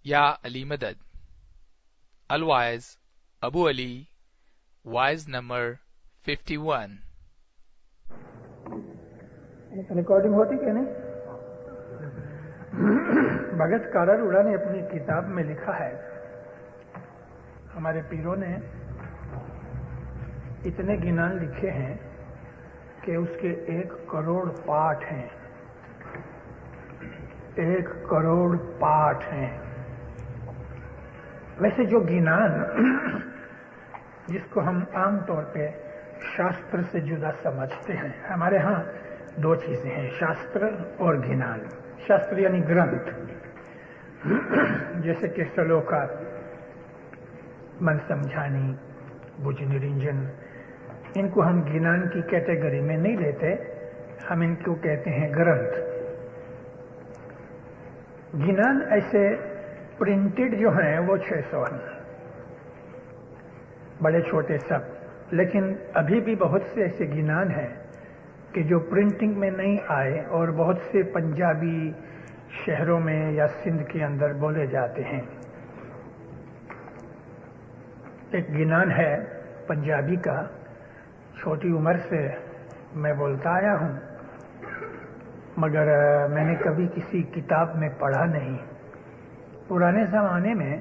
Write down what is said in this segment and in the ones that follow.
یا علی مدد الوائز ابو علی wise number 51 recording ہوتی کہ نہیں؟ بھگت کاراروڑا نے اپنی کتاب میں لکھا ہے ہمارے پیروں نے اتنے گنان لکھے ہیں کہ اس کے 1 کروڑ پاٹھ ہیں 1 کروڑ پاٹھ ہیں. ویسے جو گنان جس کو ہم عام طور پہ شاستر سے جدا سمجھتے ہیں، ہمارے ہاں 2 چیزیں ہیں، شاستر اور گنان. شاستر یعنی گرنتھ، جیسے کہ سلوکا، من سمجھانی، بج نرنجن، ان کو ہم گنان کی کیٹیگری میں نہیں لیتے، ہم ان کو کہتے ہیں گرنتھ. گنان ایسے پرنٹڈ جو ہیں وہ 600 ہیں، بڑے چھوٹے سب. لیکن ابھی بھی بہت سے ایسے گنان ہیں کہ جو پرنٹنگ میں نہیں آئے اور بہت سے پنجابی شہروں میں یا سندھ کے اندر بولے جاتے ہیں. ایک گنان ہے پنجابی کا، چھوٹی عمر سے میں بولتا آیا ہوں، مگر میں نے کبھی کسی کتاب میں پڑھا نہیں. پرانے زمانے میں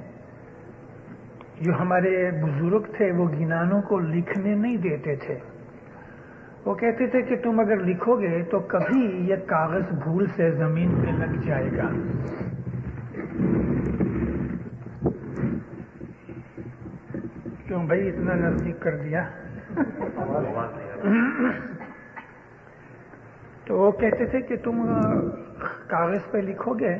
جو ہمارے بزرگ تھے وہ گنانوں کو لکھنے نہیں دیتے تھے. وہ کہتے تھے کہ تم اگر لکھو گے تو کبھی یہ کاغذ بھول سے زمین پہ لگ جائے گا. کیوں بھائی اتنا نزدیک کر دیا؟ تو وہ کہتے تھے کہ تم کاغذ پہ لکھو گے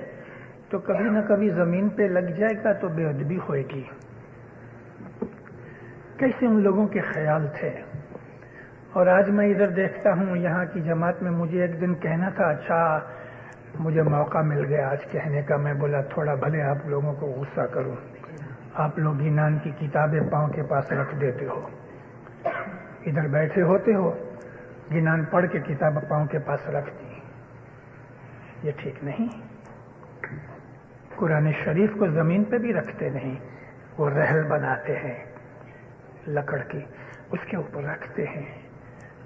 تو کبھی نہ کبھی زمین پہ لگ جائے گا تو بے ادبی ہوئے گی. کیسے ان لوگوں کے خیال تھے. اور آج میں ادھر دیکھتا ہوں یہاں کی جماعت میں مجھے ایک دن کہنا تھا، اچھا مجھے موقع مل گیا آج کہنے کا. میں بولا تھوڑا بھلے آپ لوگوں کو غصہ کروں، آپ لوگ گنان کی کتابیں پاؤں کے پاس رکھ دیتے ہو، ادھر بیٹھے ہوتے ہو، گنان پڑھ کے کتاب پاؤں کے پاس رکھ دی. یہ ٹھیک نہیں. قرآن شریف کو زمین پہ بھی رکھتے نہیں، وہ رحل بناتے ہیں لکڑ کی، اس کے اوپر رکھتے ہیں.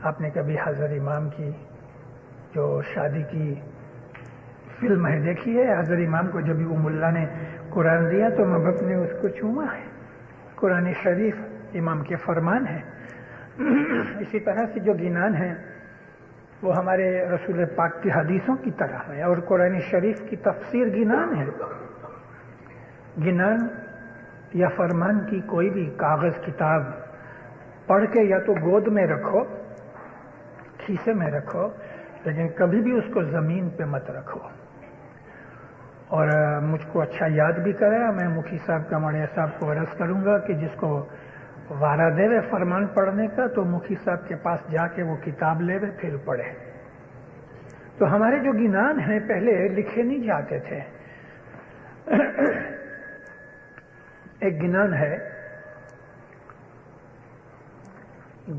آپ نے کبھی حضرت امام کی جو شادی کی فلم ہے دیکھی ہے؟ حضرت امام کو جب ام اللہ نے قرآن دیا تو محبت نے اس کو چوما ہے. قرآن شریف امام کے فرمان ہے. اسی طرح سے جو گنان ہیں وہ ہمارے رسول پاک کی حدیثوں کی طرح ہے، اور قرآن شریف کی تفسیر گنان ہے. گنان یا فرمان کی کوئی بھی کاغذ کتاب پڑھ کے یا تو گود میں رکھو، کھیسے میں رکھو، لیکن کبھی بھی اس کو زمین پہ مت رکھو. اور مجھ کو اچھا یاد بھی کرے، میں مکھی صاحب کا مڑیا صاحب کو عرض کروں گا کہ جس کو وارہ دے وے فرمان پڑھنے کا تو مکھی صاحب کے پاس جا کے وہ کتاب لے وے پھر پڑھے. تو ہمارے جو گنان ہیں پہلے لکھے نہیں جاتے تھے. ایک گنان ہے،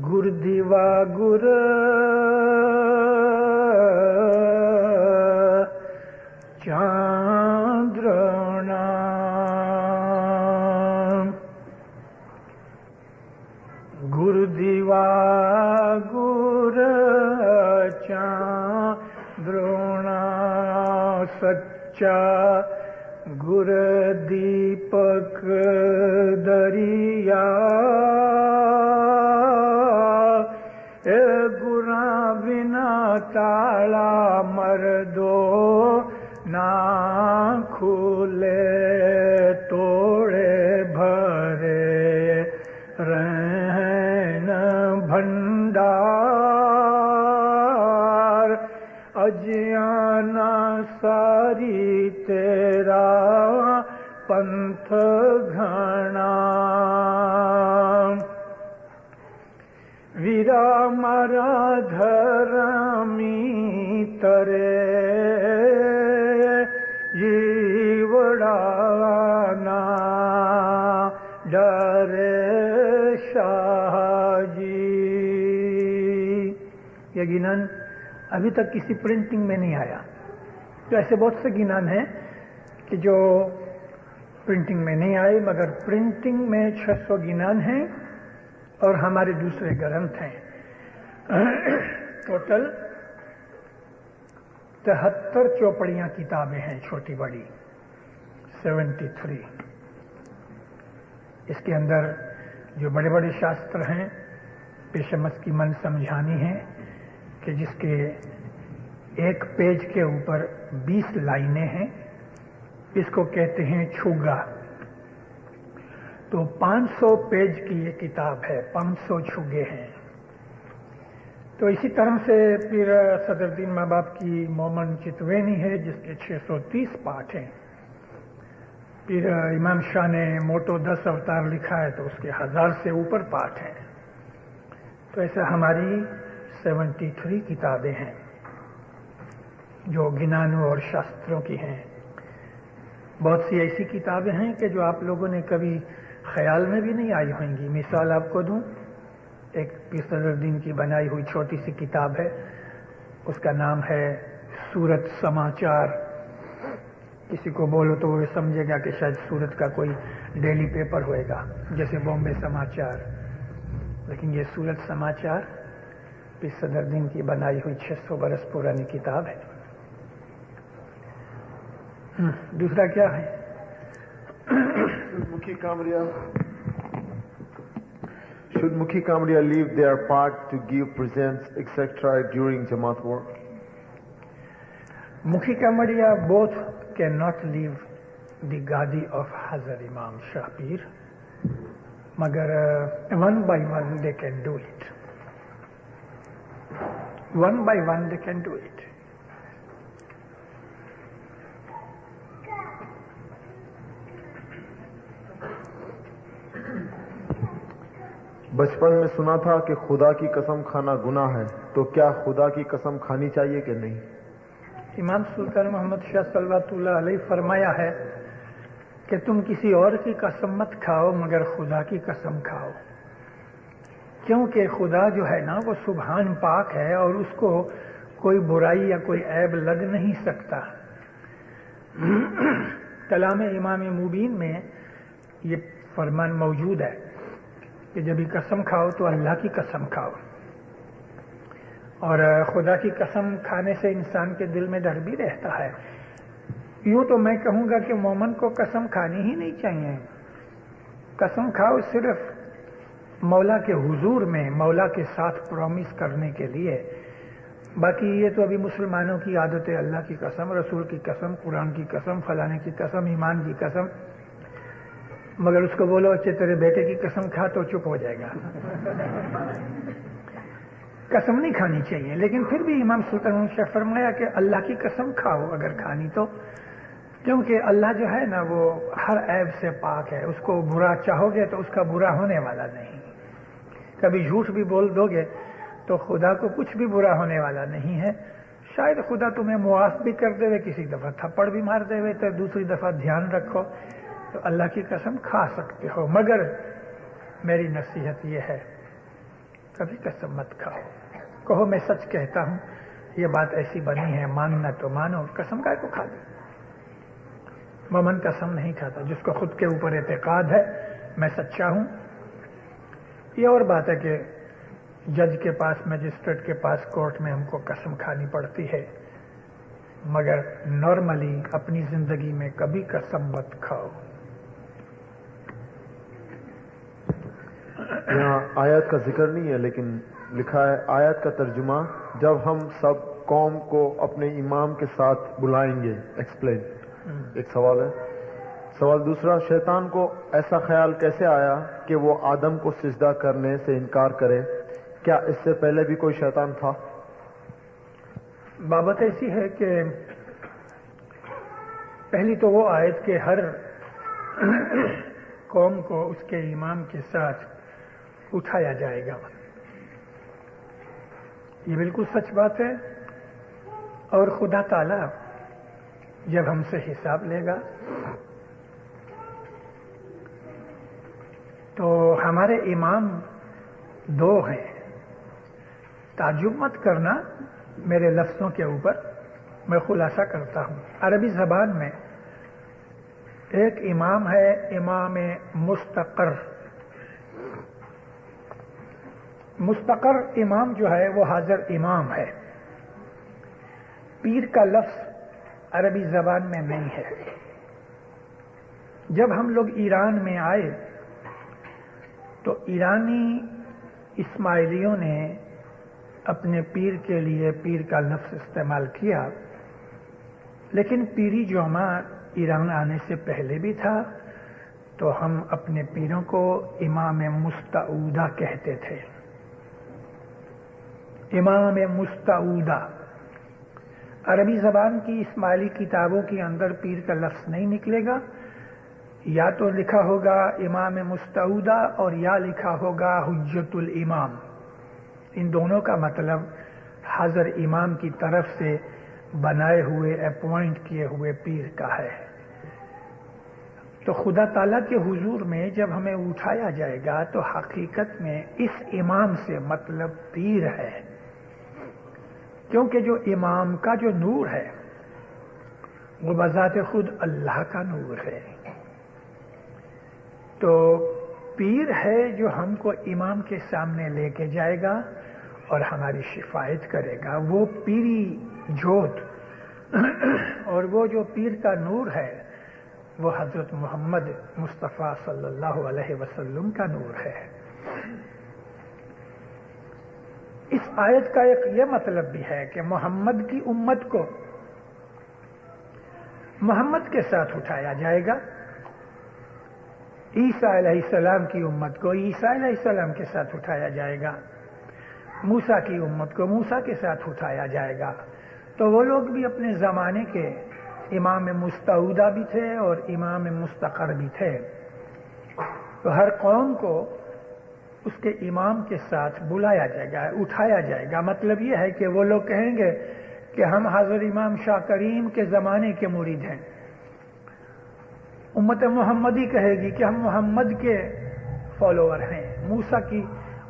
گر دیوا گر چاندرنا، گر دیوا گر چاندرنا، سچا گر دیپک دریا، اے گراں بنا تالا مردو نہ کھولے، توڑے بھرے رہن بھنڈار، اجیانا ساری تیرا پنتھ گھنا، ویرا مارا دھرمی ترے جیوڑا نا ڈرے شاہ جی. یہ گنان ابھی تک کسی پرنٹنگ میں نہیں آیا. تو ایسے بہت سے گنان ہیں کہ جو प्रिंटिंग में नहीं आई, मगर प्रिंटिंग में 600 गिनान हैं और हमारे दूसरे ग्रंथ हैं। टोटल 73 चौपड़ियां किताबें हैं, छोटी बड़ी 73। इसके अंदर जो बड़े बड़े शास्त्र हैं, पेशमस की मन समझानी है कि जिसके एक पेज के ऊपर 20 लाइनें हैं, इसको कहते हैं छुगा। तो 500 पेज की ये किताब है, 500 छुगे हैं। तो इसी तरह से फिर सदरुद्दीन माँ बाप की मोमन चितवेनी है, जिसके 630 पाठ हैं। फिर इमाम शाह ने मोटो 10 अवतार लिखा है, तो उसके 1000 से ऊपर पाठ हैं। तो ऐसा हमारी 73 किताबें हैं जो गिनानों और शास्त्रों की हैं। बहुत सी ऐसी किताबें हैं कि जो आप लोगों ने कभी ख्याल में भी नहीं आई होंगी। मिसाल आपको दूं, एक पीर सदरुद्दीन की बनाई हुई छोटी सी किताब है, उसका नाम है सूरत समाचार। किसी को बोलो तो वो समझेगा कि शायद सूरत का कोई डेली पेपर होएगा, जैसे बॉम्बे समाचार, लेकिन ये सूरत समाचार पीर सदरुद्दीन की बनाई हुई 600 बरस पुरानी किताब है। दूसरा क्या है? Should Mukhi Kamriya leave their part to give presents, etc. during Jamaat work? Mukhi Kamriya both cannot leave the gadi of Hazrat Imam Shah Pir, magar one by one they can do it. One by one they can do it. बचपन में सुना था कि खुदा की कसम खाना गुनाह है, तो क्या खुदा की कसम खानी चाहिए कि नहीं? इमाम सुल्तान मोहम्मद शाह सल्लल्लाहु अलैहि फरमाया है कि तुम किसी और की कसम मत खाओ, मगर खुदा की कसम खाओ, क्योंकि खुदा जो है ना वो सुभान पाक है और उसको कोई बुराई या कोई ऐब लग नहीं सकता। कलाम इमाम मुबीन में ये फरमान मौजूद है कि जब भी कसम खाओ तो अल्लाह की कसम खाओ। और खुदा की कसम खाने से इंसान के दिल में डर भी रहता है। यूं तो मैं कहूंगा कि मोमन को कसम खानी ही नहीं चाहिए। कसम खाओ सिर्फ मौला के हुजूर में, मौला के साथ प्रॉमिस करने के लिए। बाकी ये तो अभी मुसलमानों की आदत है, अल्लाह की कसम, रसूल की कसम, कुरान की कसम, फलाने की कसम, ईमान की कसम। मगर उसको बोलो अच्छे तेरे बेटे की कसम खा तो चुप हो जाएगा। कसम नहीं खानी चाहिए, लेकिन फिर भी इमाम सुल्तान ने फरमाया कि अल्लाह की कसम खाओ अगर खानी तो, क्योंकि अल्लाह जो है ना वो हर ऐब से पाक है। उसको बुरा चाहोगे तो उसका बुरा होने वाला नहीं। कभी झूठ भी बोल दोगे तो खुदा को कुछ भी बुरा होने वाला नहीं है। शायद खुदा तुम्हें मुआफ भी कर देवे, किसी दफा थप्पड़ भी मार देवे, तो दूसरी दफा ध्यान रखो तो अल्लाह की कसम खा सकते हो। मगर मेरी नसीहत ये है, कभी कसम मत खाओ। कहो मैं सच कहता हूं, ये बात ऐसी बनी है, मानना तो मानो, कसम काय को खा दो। मोमन कसम नहीं खाता, जिसको खुद के ऊपर एतकाद है मैं सच्चा हूं। ये और बात है कि जज के पास, मजिस्ट्रेट के पास, कोर्ट में हमको कसम खानी पड़ती है, मगर नॉर्मली अपनी जिंदगी में कभी कसम मत खाओ। यहाँ आयत का जिक्र नहीं है, लेकिन लिखा है आयत का तर्जुमा, जब हम सब कौम को अपने इमाम के साथ बुलाएंगे। एक्सप्लेन। एक सवाल है। सवाल दूसरा, शैतान को ऐसा ख्याल कैसे आया कि वो आदम को सिजदा करने से इनकार करे? क्या इससे पहले भी कोई शैतान था? बाबत ऐसी है कि पहली तो वो आयत के हर कौम को उसके इमाम के साथ उठाया जाएगा, ये बिल्कुल सच बात है। और खुदा ताला जब हमसे हिसाब लेगा तो हमारे इमाम दो हैं। ताज्जुब मत करना मेरे लफ्जों के ऊपर, मैं खुलासा करता हूं। अरबी जबान में ایک امام ہے امام مستقر. مستقر امام جو ہے وہ حاضر امام ہے. پیر کا لفظ عربی زبان میں نہیں ہے. جب ہم لوگ ایران میں آئے تو ایرانی اسماعیلیوں نے اپنے پیر کے لیے پیر کا لفظ استعمال کیا، لیکن پیری جوما ایران آنے سے پہلے بھی تھا، تو ہم اپنے پیروں کو امام مستعودہ کہتے تھے. امام مستعودہ. عربی زبان کی اسماعیلی کتابوں کے اندر پیر کا لفظ نہیں نکلے گا، یا تو لکھا ہوگا امام مستعودہ اور یا لکھا ہوگا حجت الامام. ان دونوں کا مطلب حاضر امام کی طرف سے بنائے ہوئے اپوائنٹ کیے ہوئے پیر کا ہے. تو خدا تعالیٰ کے حضور میں جب ہمیں اٹھایا جائے گا تو حقیقت میں اس امام سے مطلب پیر ہے، کیونکہ جو امام کا جو نور ہے وہ بذات خود اللہ کا نور ہے. تو پیر ہے جو ہم کو امام کے سامنے لے کے جائے گا اور ہماری شفاعت کرے گا. وہ پیری جوت اور وہ جو پیر کا نور ہے وہ حضرت محمد مصطفیٰ صلی اللہ علیہ وسلم کا نور ہے. اس آیت کا ایک یہ مطلب بھی ہے کہ محمد کی امت کو محمد کے ساتھ اٹھایا جائے گا، عیسیٰ علیہ السلام کی امت کو عیسیٰ علیہ السلام کے ساتھ اٹھایا جائے گا، موسیٰ کی امت کو موسیٰ کے ساتھ اٹھایا جائے گا. تو وہ لوگ بھی اپنے زمانے کے امام مستعودہ بھی تھے اور امام مستقر بھی تھے. تو ہر قوم کو اس کے امام کے ساتھ بلایا جائے گا، اٹھایا جائے گا. مطلب یہ ہے کہ وہ لوگ کہیں گے کہ ہم حضرت امام شاہ کریم کے زمانے کے مرید ہیں. امت محمدی کہے گی کہ ہم محمد کے فالوور ہیں. موسیٰ کی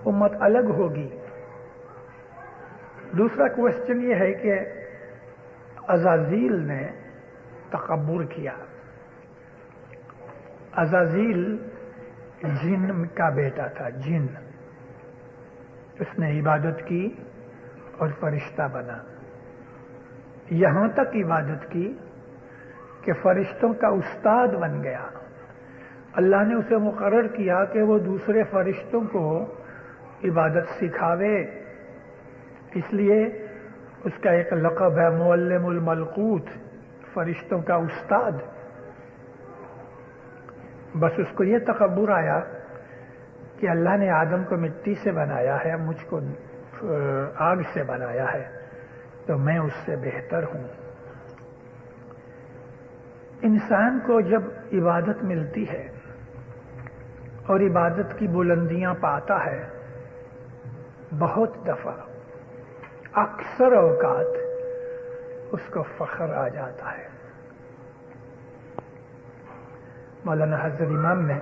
امت الگ ہوگی. دوسرا کوشچن یہ ہے کہ عزازیل نے تکبر کیا. عزازیل جن کا بیٹا تھا، جن. اس نے عبادت کی اور فرشتہ بنا. یہاں تک عبادت کی کہ فرشتوں کا استاد بن گیا. اللہ نے اسے مقرر کیا کہ وہ دوسرے فرشتوں کو عبادت سکھاوے. اس لیے اس کا ایک لقب ہے معلم الملکوت، فرشتوں کا استاد. بس اس کو یہ تکبر آیا کہ اللہ نے آدم کو مٹی سے بنایا ہے، مجھ کو آگ سے بنایا ہے، تو میں اس سے بہتر ہوں. انسان کو جب عبادت ملتی ہے اور عبادت کی بلندیاں پاتا ہے، بہت دفعہ اکثر اوقات اس کو فخر آ جاتا ہے. مولانا حضرت امام نے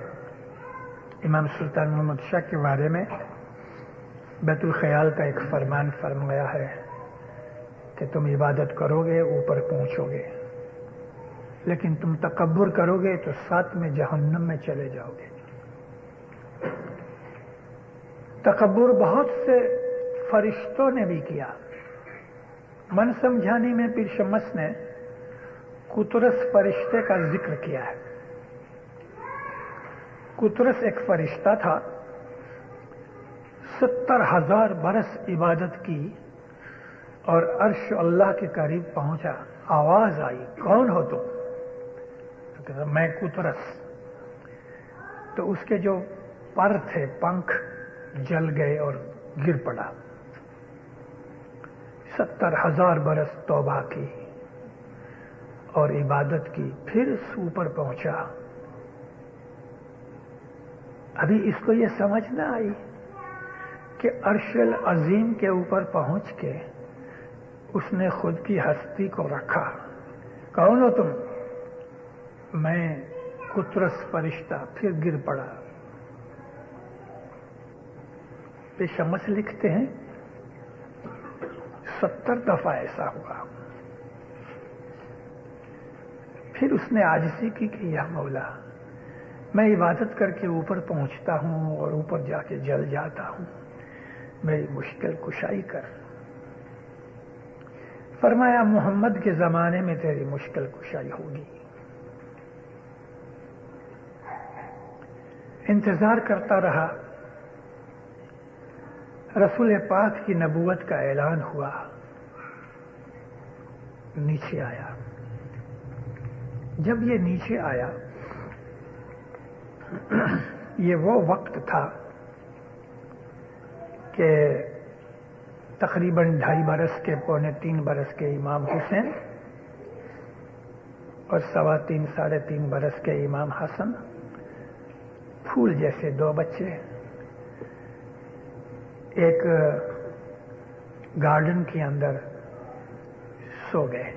امام سلطان محمد شاہ کے بارے میں بیت الخیال کا ایک فرمان فرمایا ہے کہ تم عبادت کرو گے اوپر پہنچو گے، لیکن تم تکبر کرو گے تو ساتھ میں جہنم میں چلے جاؤ گے. تکبر بہت سے فرشتوں نے بھی کیا. من سمجھانے میں پیر شمس نے قطرس فرشتے کا ذکر کیا ہے. قطرس ایک فرشتہ تھا، 70,000 برس عبادت کی اور عرش اللہ کے قریب پہنچا. آواز آئی، کون ہو تم؟ تو کہتا میں قطرس. تو اس کے جو پر تھے، پنکھ جل گئے اور گر پڑا. 70,000 برس توبہ کی اور عبادت کی، پھر اوپر پہنچا. ابھی اس کو یہ سمجھ نہ آئی کہ عرش العظیم کے اوپر پہنچ کے اس نے خود کی ہستی کو رکھا. کون ہو تم؟ میں قطرس فرشتہ. پھر گر پڑا. پیر شمس لکھتے ہیں 70 دفعہ ایسا ہوا. پھر اس نے عاجزی کی کہ یا مولا میں عبادت کر کے اوپر پہنچتا ہوں اور اوپر جا کے جل جاتا ہوں، میری مشکل کشائی کر۔ فرمایا محمد کے زمانے میں تیری مشکل کشائی ہوگی۔ انتظار کرتا رہا، رسول پاک کی نبوت کا اعلان ہوا، نیچے آیا۔ جب یہ نیچے آیا، یہ وہ وقت تھا کہ تقریباً 2.5 برس کے، 2.25 برس کے امام حسین اور 3.25 3.5 برس کے امام حسن، پھول جیسے 2 بچے ایک گارڈن کے اندر سو گئے۔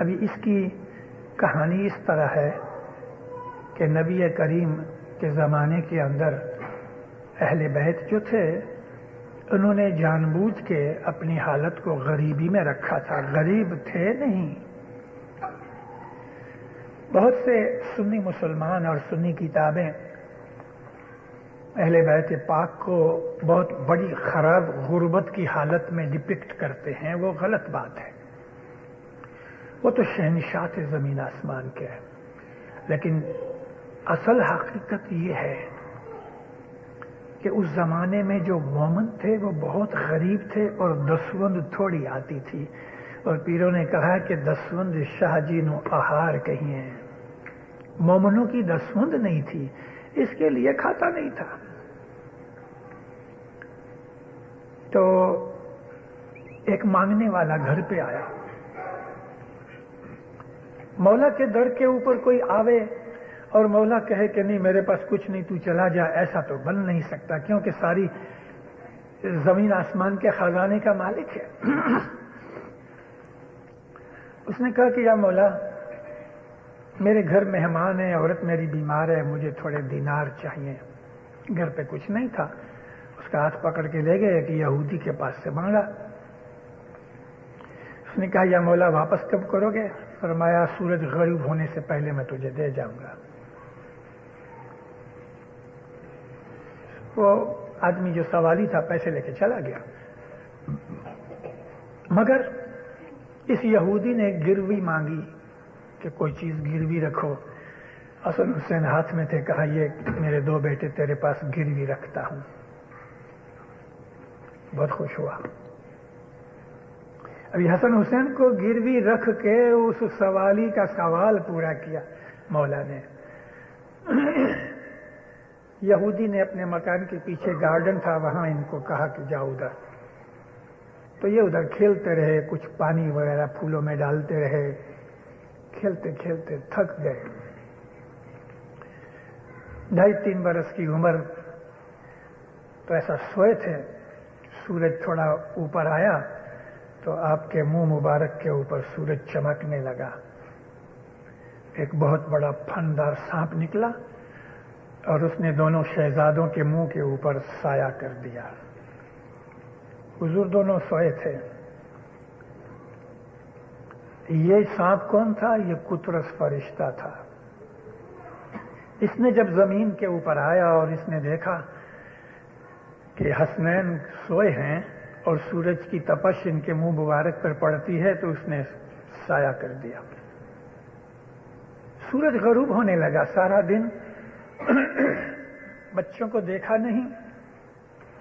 ابھی اس کی کہانی اس طرح ہے کہ نبی کریم کے زمانے کے اندر اہل بیت جو تھے انہوں نے جان بوجھ کے اپنی حالت کو غریبی میں رکھا تھا، غریب تھے نہیں۔ بہت سے سنی مسلمان اور سنی کتابیں اہل بیت پاک کو بہت بڑی خراب غربت کی حالت میں ڈپکٹ کرتے ہیں، وہ غلط بات ہے۔ وہ تو شہنشاہ تھے زمین آسمان کے، لیکن اصل حقیقت یہ ہے کہ اس زمانے میں جو مومن تھے وہ بہت غریب تھے اور دسوند تھوڑی آتی تھی، اور پیروں نے کہا کہ دسوند شاہ جی نو آہار کہیں، مومنوں کی دسوند نہیں تھی، اس کے لیے کھاتا نہیں تھا۔ تو ایک مانگنے والا گھر پہ آیا، مولا کے در کے اوپر کوئی آوے اور مولا کہے کہ نہیں میرے پاس کچھ نہیں تو چلا جا، ایسا تو بن نہیں سکتا، کیونکہ ساری زمین آسمان کے خزانے کا مالک ہے۔ اس نے کہا کہ یا مولا میرے گھر مہمان ہے، عورت میری بیمار ہے، مجھے تھوڑے دینار چاہیے۔ گھر پہ کچھ نہیں تھا، اس کا ہاتھ پکڑ کے لے گئے کہ یہودی کے پاس سے مانگا۔ اس نے کہا یا مولا واپس کب کرو گے؟ فرمایا سورج غروب ہونے سے پہلے میں تجھے دے جاؤں گا۔ وہ آدمی جو سوالی تھا پیسے لے کے چلا گیا، مگر اس یہودی نے گروی مانگی کہ کوئی چیز گروی رکھو۔ حسن حسین ہاتھ میں تھے، کہا یہ میرے 2 بیٹے تیرے پاس گروی رکھتا ہوں۔ بہت خوش ہوا۔ ابھی حسن حسین کو گروی رکھ کے اس سوالی کا سوال پورا کیا مولا نے۔ یہودی نے اپنے مکان کے پیچھے گارڈن تھا، وہاں ان کو کہا کہ جاؤ ادھر، تو یہ ادھر کھیلتے رہے، کچھ پانی وغیرہ پھولوں میں ڈالتے رہے، کھیلتے کھیلتے تھک گئے۔ 2.5-3 برس کی عمر، تو ایسا سوئے تھے، سورج تھوڑا اوپر آیا تو آپ کے منہ مبارک کے اوپر سورج چمکنے لگا، ایک بہت بڑا پھندار سانپ نکلا اور اس نے دونوں شہزادوں کے منہ کے اوپر سایہ کر دیا۔ حضور دونوں سوئے تھے۔ یہ سانپ کون تھا؟ یہ قطرس فرشتہ تھا۔ اس نے جب زمین کے اوپر آیا اور اس نے دیکھا کہ حسنین سوئے ہیں اور سورج کی تپش ان کے منہ مبارک پر پڑتی ہے، تو اس نے سایہ کر دیا۔ سورج غروب ہونے لگا، سارا دن بچوں کو دیکھا نہیں،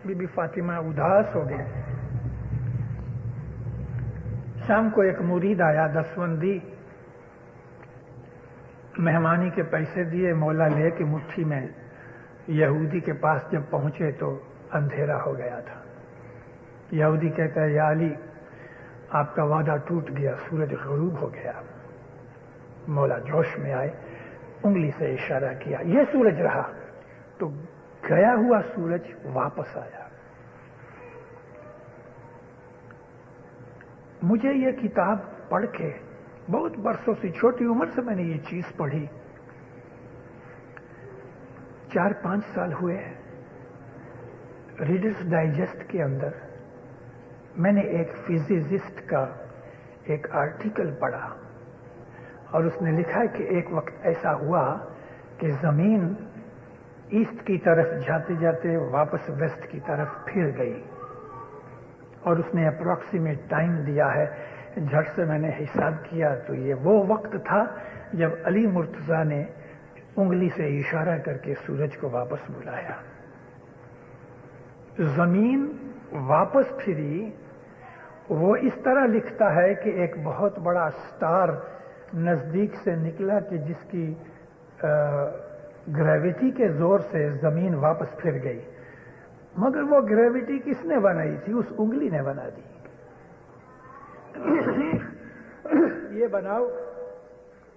بی بی فاطمہ اداس ہو گئی۔ شام کو ایک مرید آیا، دسوندی مہمانی کے پیسے دیے، مولا لے کے مٹھی میں۔ یہودی کے پاس جب پہنچے تو اندھیرا ہو گیا تھا۔ یہودی کہتا ہے یا علی آپ کا وعدہ ٹوٹ گیا، سورج غروب ہو گیا۔ مولا جوش میں آئے، انگلی سے اشارہ کیا، یہ سورج رہا، تو گیا ہوا سورج واپس آیا۔ مجھے یہ کتاب پڑھ کے بہت برسوں سے، چھوٹی عمر سے میں نے یہ چیز پڑھی، 4-5 سال ہوئے۔ ریڈرز ڈائجسٹ کے اندر میں نے ایک فزسسٹ کا ایک آرٹیکل پڑھا، اور اس نے لکھا کہ ایک وقت ایسا ہوا کہ زمین ایسٹ کی طرف جاتے جاتے واپس ویسٹ کی طرف پھر گئی، اور اس نے اپروکسیمیٹ ٹائم دیا ہے، جھٹ سے میں نے حساب کیا تو یہ وہ وقت تھا جب علی مرتضیٰ نے انگلی سے اشارہ کر کے سورج کو واپس بلایا۔ زمین واپس پھری، وہ اس طرح لکھتا ہے کہ ایک بہت بڑا سٹار نزدیک سے نکلا کہ جس کی گریویٹی کے زور سے زمین واپس پھر گئی، مگر وہ گریویٹی کس نے بنائی تھی؟ اس انگلی نے بنا دی۔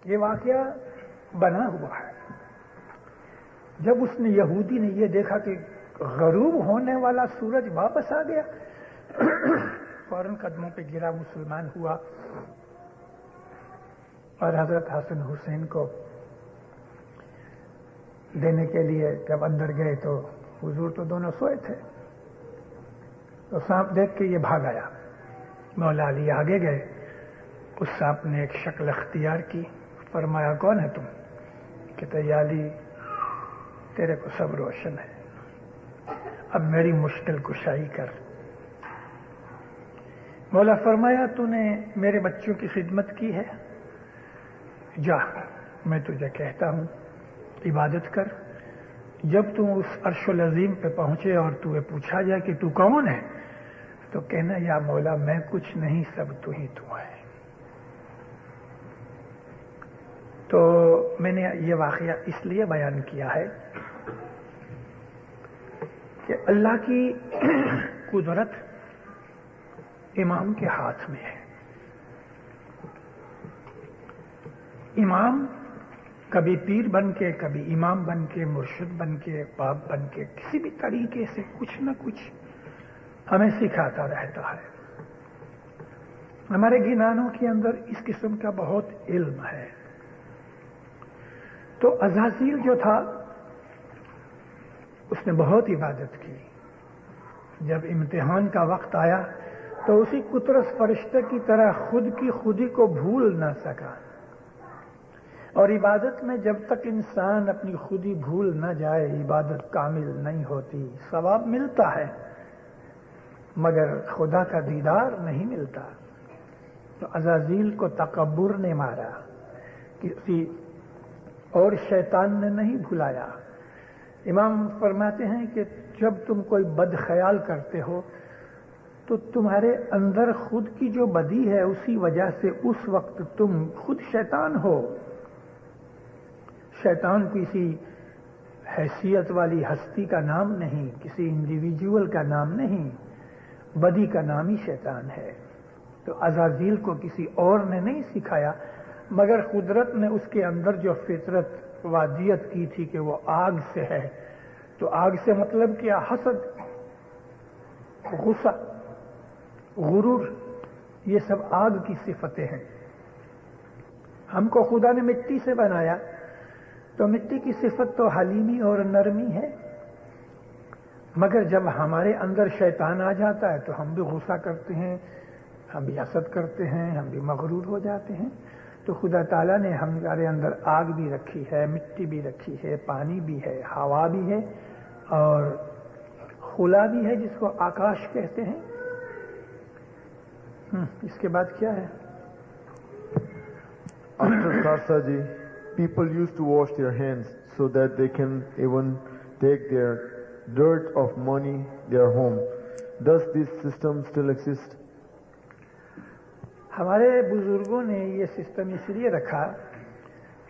یہ واقعہ بنا ہوا ہے۔ جب اس نے یہودی نے یہ دیکھا کہ غروب ہونے والا سورج واپس آ گیا، فوراً قدموں پہ گرا، مسلمان ہوا، اور حضرت حسن حسین کو دینے کے لیے جب اندر گئے تو حضور تو دونوں سوئے تھے، تو سانپ دیکھ کے یہ بھاگ آیا۔ مولا علی آگے گئے، اس سانپ نے ایک شکل اختیار کی، فرمایا کون ہے تم؟ کہتے یا علی تیرے کو سب روشن ہے، اب میری مشکل کشائی کر۔ مولا فرمایا تو نے میرے بچوں کی خدمت کی ہے، جا میں تجھے کہتا ہوں عبادت کر، جب تم اس عرش العظیم پہ پہنچے اور تمہیں پوچھا جائے کہ تو کون ہے تو کہنا یا مولا میں کچھ نہیں، سب تو ہی تو ہے۔ تو میں نے یہ واقعہ اس لیے بیان کیا ہے کہ اللہ کی قدرت امام کے ہاتھ میں ہے۔ امام کبھی پیر بن کے، کبھی امام بن کے، مرشد بن کے، باپ بن کے، کسی بھی طریقے سے کچھ نہ کچھ ہمیں سکھاتا رہتا ہے۔ ہمارے گنانوں کے اندر اس قسم کا بہت علم ہے۔ تو عزازیل جو تھا اس نے بہت عبادت کی، جب امتحان کا وقت آیا تو اسی قطرس فرشتے کی طرح خود کی خودی کو بھول نہ سکا، اور عبادت میں جب تک انسان اپنی خودی بھول نہ جائے عبادت کامل نہیں ہوتی۔ ثواب ملتا ہے مگر خدا کا دیدار نہیں ملتا۔ تو عزازیل کو تکبر نے مارا، کسی اور شیطان نے نہیں بھلایا۔ امام فرماتے ہیں کہ جب تم کوئی بد خیال کرتے ہو تو تمہارے اندر خود کی جو بدی ہے اسی وجہ سے اس وقت تم خود شیطان ہو۔ شیطان کسی حیثیت والی ہستی کا نام نہیں، کسی انڈیویجول کا نام نہیں، بدی کا نام ہی شیطان ہے۔ تو عزازیل کو کسی اور نے نہیں سکھایا مگر قدرت نے اس کے اندر جو فطرت وادیت کی تھی کہ وہ آگ سے ہے، تو آگ سے مطلب کیا؟ حسد، غصہ، غرور، یہ سب آگ کی صفتیں ہیں۔ ہم کو خدا نے مٹی سے بنایا تو مٹی کی صفت تو حلیمی اور نرمی ہے، مگر جب ہمارے اندر شیطان آ جاتا ہے تو ہم بھی غصہ کرتے ہیں، ہم بھی حسد کرتے ہیں، ہم بھی مغرور ہو جاتے ہیں۔ تو خدا تعالیٰ نے ہمارے اندر آگ بھی رکھی ہے، مٹی بھی رکھی ہے، پانی بھی ہے، ہوا بھی ہے، اور خلا بھی ہے جس کو آکاش کہتے ہیں۔ اس کے بعد کیا ہے؟ After Khalsa ji, people used to wash their hands so that they can even take their dirt of money their home. Does this system still exist? ہمارے بزرگوں نے یہ سسٹم اس لیے رکھا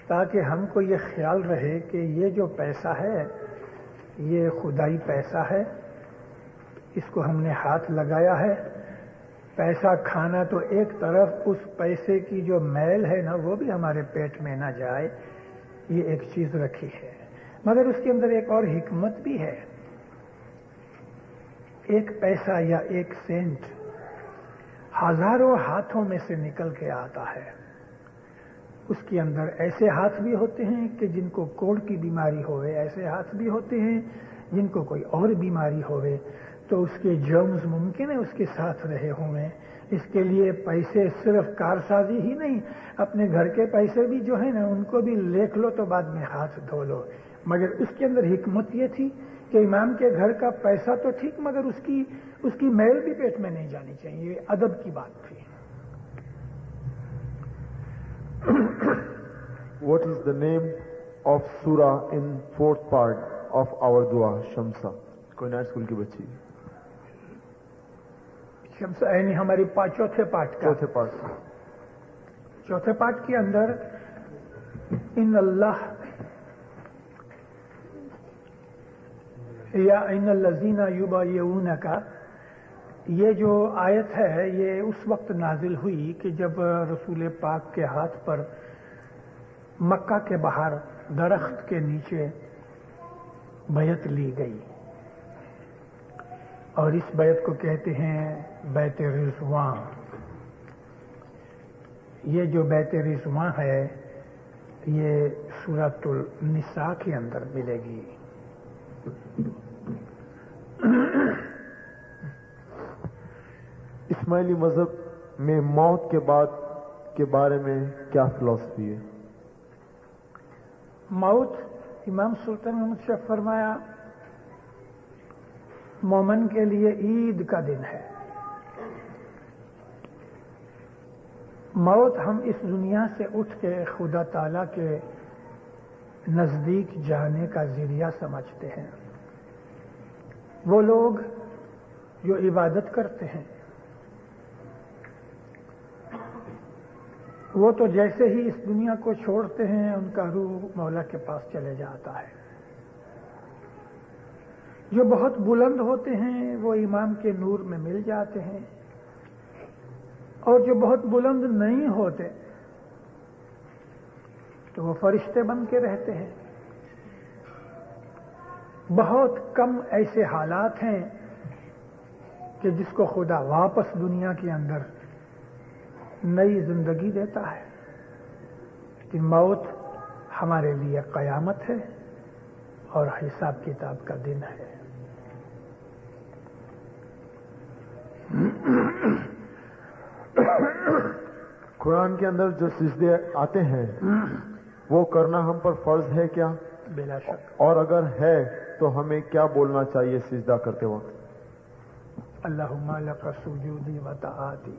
تاکہ ہم کو یہ خیال رہے کہ یہ جو پیسہ ہے یہ خدائی پیسہ ہے، اس کو ہم نے ہاتھ لگایا ہے۔ پیسہ کھانا تو ایک طرف، اس پیسے کی جو میل ہے نا وہ بھی ہمارے پیٹ میں نہ جائے، یہ ایک چیز رکھی ہے۔ مگر اس کے اندر ایک اور حکمت بھی ہے۔ ایک پیسہ یا ایک سینٹ ہزاروں ہاتھوں میں سے نکل کے آتا ہے۔ اس کے اندر ایسے ہاتھ بھی ہوتے ہیں کہ جن کو کوڑ کی بیماری ہوئے، ایسے ہاتھ بھی ہوتے ہیں جن کو کوئی اور بیماری ہوئے، تو اس کے جرمز ممکن ہے اس کے ساتھ رہے ہوئے، اس کے لیے پیسے صرف کارسازی ہی نہیں، اپنے گھر کے پیسے بھی جو ہیں نا ان کو بھی لکھ لو تو بعد میں ہاتھ دھو لو. مگر اس کے اندر حکمت یہ تھی کہ امام کے گھر کا پیسہ تو ٹھیک مگر اس کی میل بھی پیٹ میں نہیں جانی چاہیے. یہ ادب کی بات تھی. What is the name of surah in fourth part of our dua, Shamsa? کوئی نائٹ اسکول کی بچی. شمس یعنی ہماری چوتھے پارٹ کے اندر ان اللہ یا ان الذین یبایعونک، یہ جو آیت ہے یہ اس وقت نازل ہوئی کہ جب رسول پاک کے ہاتھ پر مکہ کے باہر درخت کے نیچے بیعت لی گئی، اور اس بیعت کو کہتے ہیں بیعت رضوان. یہ جو بیعت رضوان ہے یہ سورۃ النساء کے اندر ملے گی. اسماعیلی مذہب میں موت کے بعد کے بارے میں کیا فلسفی ہے؟ موت، امام سلطان محمد شاہ فرمایا مومن کے لیے عید کا دن ہے. موت ہم اس دنیا سے اٹھ کے خدا تعالی کے نزدیک جانے کا ذریعہ سمجھتے ہیں. وہ لوگ جو عبادت کرتے ہیں وہ تو جیسے ہی اس دنیا کو چھوڑتے ہیں ان کا روح مولا کے پاس چلے جاتا ہے. جو بہت بلند ہوتے ہیں وہ امام کے نور میں مل جاتے ہیں، اور جو بہت بلند نہیں ہوتے تو وہ فرشتے بن کے رہتے ہیں. بہت کم ایسے حالات ہیں کہ جس کو خدا واپس دنیا کے اندر نئی زندگی دیتا ہے. لیکن موت ہمارے لیے قیامت ہے اور حساب کتاب کا دن ہے. قرآن کے اندر جو سجدے آتے ہیں وہ کرنا ہم پر فرض ہے کیا؟ بلا شک. اور اگر ہے تو ہمیں کیا بولنا چاہیے سجدہ کرتے وقت؟ اللہم لک سجودی و طاعتی.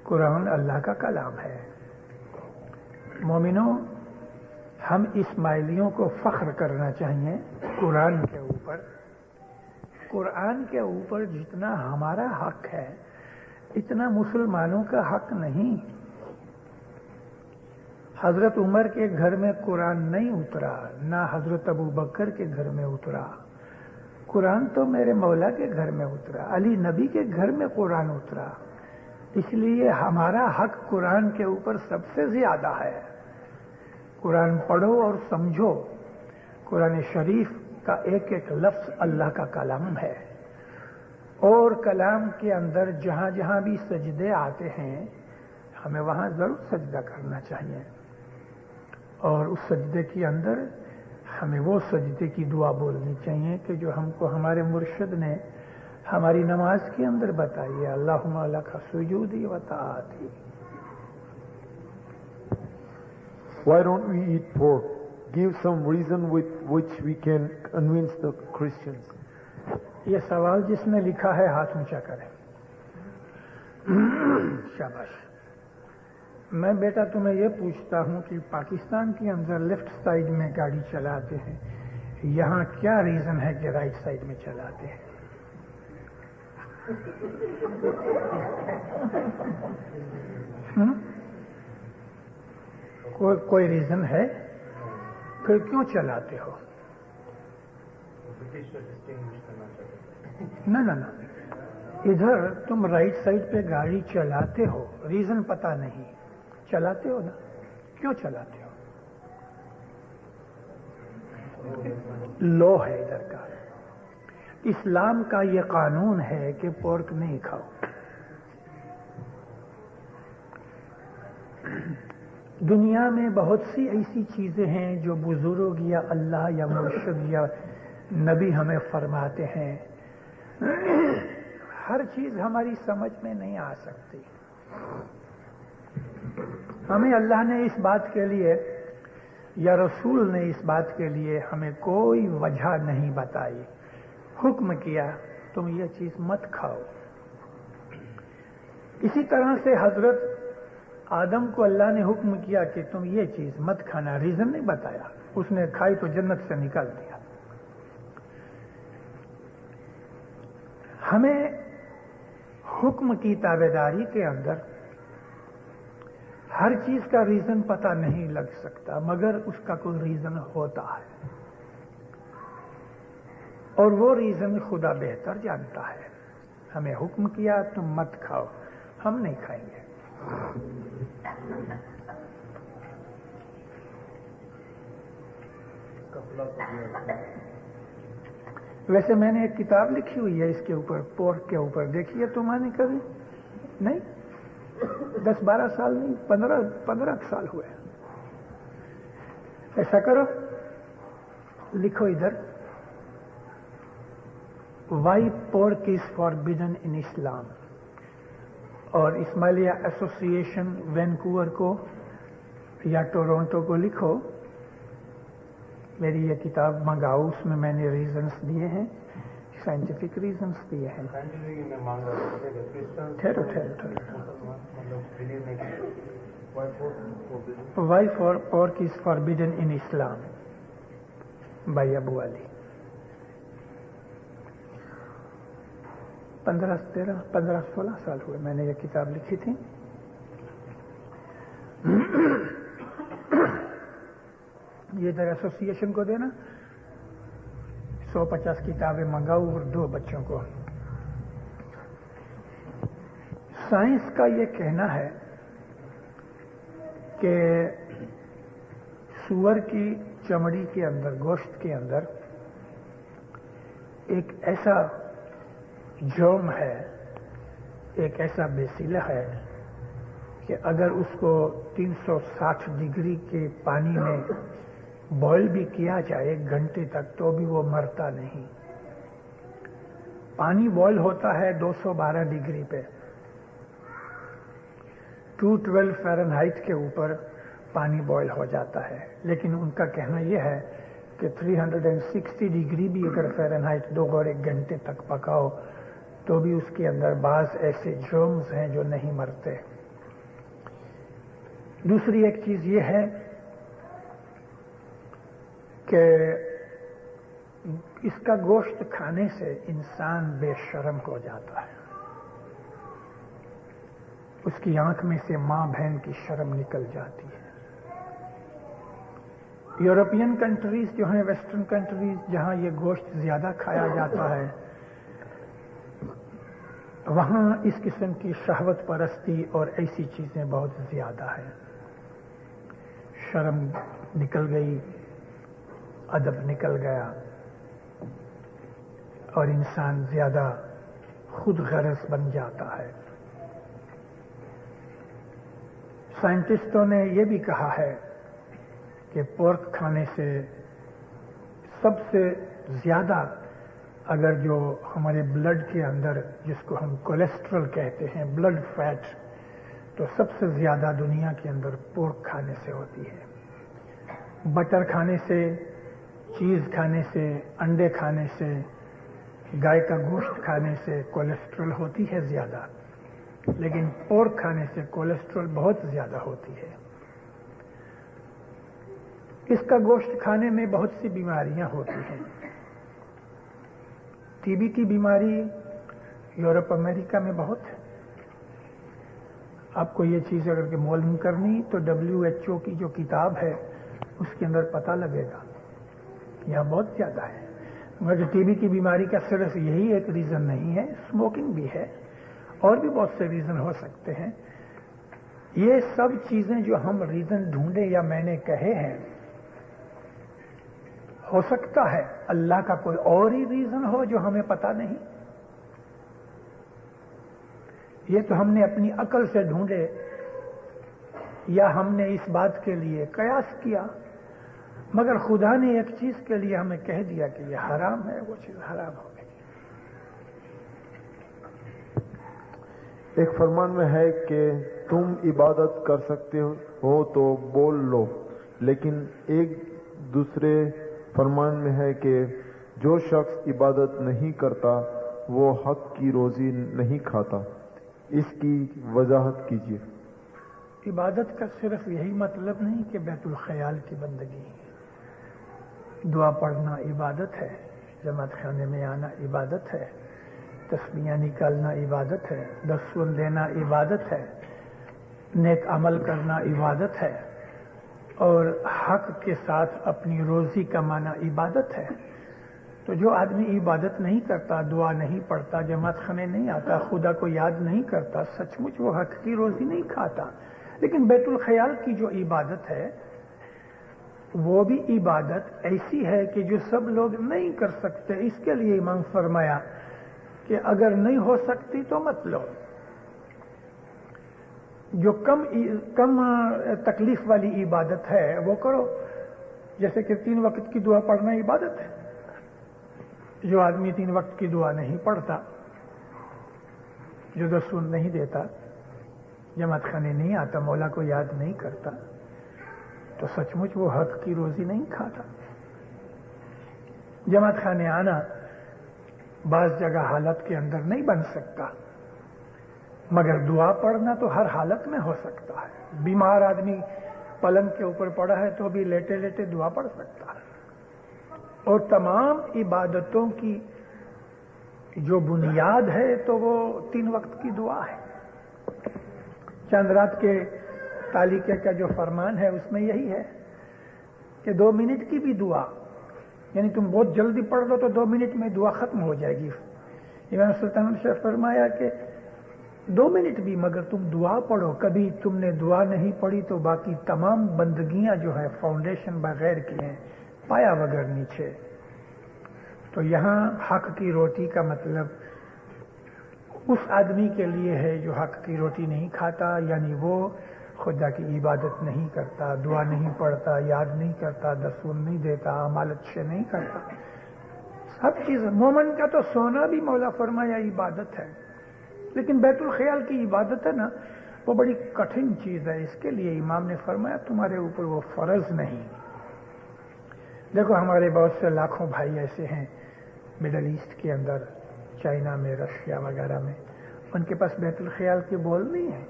قرآن اللہ کا کلام ہے. مومنوں، ہم اسماعیلیوں کو فخر کرنا چاہیے قرآن کے اوپر. قرآن کے اوپر جتنا ہمارا حق ہے اتنا مسلمانوں کا حق نہیں. حضرت عمر کے گھر میں قرآن نہیں اترا، نہ حضرت ابو بکر کے گھر میں اترا. قرآن تو میرے مولا کے گھر میں اترا، علی نبی کے گھر میں قرآن اترا. اس لیے ہمارا حق قرآن کے اوپر سب سے زیادہ ہے. قرآن پڑھو اور سمجھو. قرآن شریف کا ایک ایک لفظ اللہ کا کلام ہے، اور کلام کے اندر جہاں جہاں بھی سجدے آتے ہیں ہمیں وہاں ضرور سجدہ کرنا چاہیے. اور اس سجدے کے اندر ہمیں وہ سجدے کی دعا بولنی چاہیے کہ جو ہم کو ہمارے مرشد نے ہماری نماز کے اندر بتائی ہے. اللہم لک سجودی و طاعتی. Why don't we eat pork? Give some reason with which we can convince the Christians. یہ سوال جس نے لکھا ہے ہاتھ اونچا کرے. شاباش. میں بیٹا تمہیں یہ پوچھتا ہوں کہ پاکستان کے اندر لیفٹ سائیڈ میں گاڑی چلاتے ہیں، یہاں کیا ریزن ہے کہ رائٹ سائیڈ میں چلاتے ہیں؟ کوئی ریزن ہے؟ پھر کیوں چلاتے ہو؟ نہ ادھر تم رائٹ سائیڈ پہ گاڑی چلاتے ہو، ریزن پتا نہیں، چلاتے ہو نا. کیوں چلاتے ہو؟ لو ہے ادھر کا. اسلام کا یہ قانون ہے کہ پورک نہیں کھاؤ. دنیا میں بہت سی ایسی چیزیں ہیں جو بزرگ یا اللہ یا مرشد یا نبی ہمیں فرماتے ہیں. हर चीज हमारी समझ में नहीं आ सकती। हमें अल्लाह ने इस बात के लिए या रसूल ने इस बात के लिए हमें कोई वजह नहीं बताई। हुक्म किया तुम ये चीज मत खाओ। इसी तरह से हजरत आदम को अल्लाह ने हुक्म किया कि तुम ये चीज मत खाना, रीजन नहीं बताया। उसने खाई तो जन्नत से निकाल दिया। हमें हुक्म की ताबेदारी के अंदर हर चीज का रीजन पता नहीं लग सकता, मगर उसका कोई रीजन होता है और वो रीजन खुदा बेहतर जानता है। हमें हुक्म किया तुम मत खाओ, हम नहीं खाएंगे। वैसे मैंने एक किताब लिखी हुई है इसके ऊपर, पोर्क के ऊपर। देखी है तुम्हारे कभी? नहीं, 10-12 साल नहीं, 15 साल हुए। ऐसा करो, लिखो इधर, Y pork is forbidden in इस्लाम, और इस्माइलिया एसोसिएशन वैनकूवर को या टोरंटो को लिखो, मेरी ये किताब मंगाओ, उसमें मैंने रीजंस दिए हैं, साइंटिफिक रीजंस दिए हैं। ठहरो why pork is forbidden in Islam by Abu Ali. 15-16 साल हुए मैंने ये किताब लिखी थी। ये इधर एसोसिएशन को देना, 150 किताबें मंगाओ और 2 बच्चों को। साइंस का ये कहना है कि सूअर की चमड़ी के अंदर, गोश्त के अंदर एक ऐसा जर्म है, एक ऐसा बेसिला है कि अगर उसको 360 डिग्री के पानी में बॉयल भी किया जाए 1 घंटे तक तो भी वो मरता नहीं। पानी बॉयल होता है 212 डिग्री पे, 212 फ़ारेनहाइट के ऊपर पानी बॉयल हो जाता है। लेकिन उनका कहना यह है कि 360 डिग्री भी अगर फ़ारेनहाइट 2 और 1 घंटे तक पकाओ तो भी उसके अंदर बाज ऐसे जर्म्स हैं जो नहीं मरते। दूसरी एक चीज ये है कि इसका गोश्त खाने से इंसान बेशर्म हो जाता है, उसकी आंख में से मां बहन की शर्म निकल जाती है। यूरोपियन कंट्रीज जो हैं, वेस्टर्न कंट्रीज, जहां ये गोश्त ज्यादा खाया जाता है, वहां इस किस्म की शहवत परस्ती और ऐसी चीजें बहुत ज्यादा है। शर्म निकल गई, अदब निकल गया और इंसान ज्यादा खुद गर्ज बन जाता है। साइंटिस्टों ने यह भी कहा है कि पोर्क खाने से सबसे ज्यादा, अगर जो हमारे ब्लड के अंदर, जिसको हम कोलेस्ट्रॉल कहते हैं, ब्लड फैट, तो सबसे ज्यादा दुनिया के अंदर पोर्क खाने से होती है। बटर खाने से, चीज खाने से, अंडे खाने से, गाय का गोश्त खाने से कोलेस्ट्रॉल होती है ज्यादा, लेकिन पोर्क खाने से कोलेस्ट्रॉल बहुत ज्यादा होती है। इसका गोश्त खाने में बहुत सी बीमारियां होती हैं। टीबी की बीमारी यूरोप अमेरिका में बहुत है। आपको ये चीज अगर के मालूम करनी तो WHO की जो किताब है उसके अंदर पता लगेगा, यहाँ बहुत ज्यादा है। मगर टीबी की बीमारी का सिर्फ यही एक रीजन नहीं है, स्मोकिंग भी है और भी बहुत से रीजन हो सकते हैं। ये सब चीजें जो हम रीजन ढूंढे या मैंने कहे हैं, हो सकता है अल्लाह का कोई और ही रीजन हो जो हमें पता नहीं। ये तो हमने अपनी अकल से ढूंढे या हमने इस बात के लिए कयास किया, मगर खुदा ने एक चीज के लिए हमें कह दिया कि ये हराम है, वो चीज हराम हो गई। ایک فرمان میں ہے کہ تم عبادت کر سکتے ہو تو بول لو، لیکن ایک دوسرے فرمان میں ہے کہ جو شخص عبادت نہیں کرتا وہ حق کی روزی نہیں کھاتا۔ اس کی وضاحت کیجیے۔ عبادت کا صرف یہی مطلب نہیں کہ بیت الخیال کی بندگی، دعا پڑھنا عبادت ہے، جماعت خانے میں آنا عبادت ہے، تسبیحاں نکالنا عبادت ہے، دستور دینا عبادت ہے، نیک عمل کرنا عبادت ہے، اور حق کے ساتھ اپنی روزی کمانا عبادت ہے۔ تو جو آدمی عبادت نہیں کرتا، دعا نہیں پڑھتا، جماعت خانے نہیں آتا، خدا کو یاد نہیں کرتا، سچ مچ وہ حق کی روزی نہیں کھاتا۔ لیکن بیت الخیال کی جو عبادت ہے وہ بھی عبادت ایسی ہے کہ جو سب لوگ نہیں کر سکتے، اس کے لیے امام فرمایا کہ اگر نہیں ہو سکتی تو مت لو۔ جو کم تکلیف والی عبادت ہے وہ کرو، جیسے کہ 3 وقت کی دعا پڑھنا عبادت ہے۔ جو آدمی 3 وقت کی دعا نہیں پڑھتا، جو دستور نہیں دیتا، جماعت خانے نہیں آتا، مولا کو یاد نہیں کرتا، تو سچ مچ وہ حق کی روزی نہیں کھاتا۔ جماعت خانے آنا بعض جگہ حالت کے اندر نہیں بن سکتا، مگر دعا پڑھنا تو ہر حالت میں ہو سکتا ہے۔ بیمار آدمی پلنگ کے اوپر پڑا ہے تو بھی لیٹے لیٹے دعا پڑھ سکتا ہے۔ اور تمام عبادتوں کی جو بنیاد ہے تو وہ 3 وقت کی دعا ہے۔ چند رات کے تالیقے کا جو فرمان ہے اس میں یہی ہے کہ 2 منٹ کی بھی دعا، یعنی تم بہت جلدی پڑھ دو تو 2 منٹ میں دعا ختم ہو جائے گی۔ امام سلطان نے فرمایا کہ 2 منٹ بھی مگر تم دعا پڑھو، کبھی تم نے دعا نہیں پڑھی تو باقی تمام بندگیاں جو ہے فاؤنڈیشن بغیر کی ہیں، پایا وگر نیچے۔ تو یہاں حق کی روٹی کا مطلب اس آدمی کے لیے ہے جو حق کی روٹی نہیں کھاتا، یعنی وہ خدا کی عبادت نہیں کرتا، دعا نہیں پڑھتا، یاد نہیں کرتا، دستور نہیں دیتا، اعمال اچھے نہیں کرتا، سب چیز۔ مومن کا تو سونا بھی مولا فرمایا عبادت ہے، لیکن بیت الخیال کی عبادت ہے نا، وہ بڑی کٹھن چیز ہے۔ اس کے لیے امام نے فرمایا تمہارے اوپر وہ فرض نہیں۔ دیکھو ہمارے بہت سے لاکھوں بھائی ایسے ہیں مڈل ایسٹ کے اندر، چائنا میں، رشیا وغیرہ میں، ان کے پاس بیت الخیال کے بول نہیں ہیں،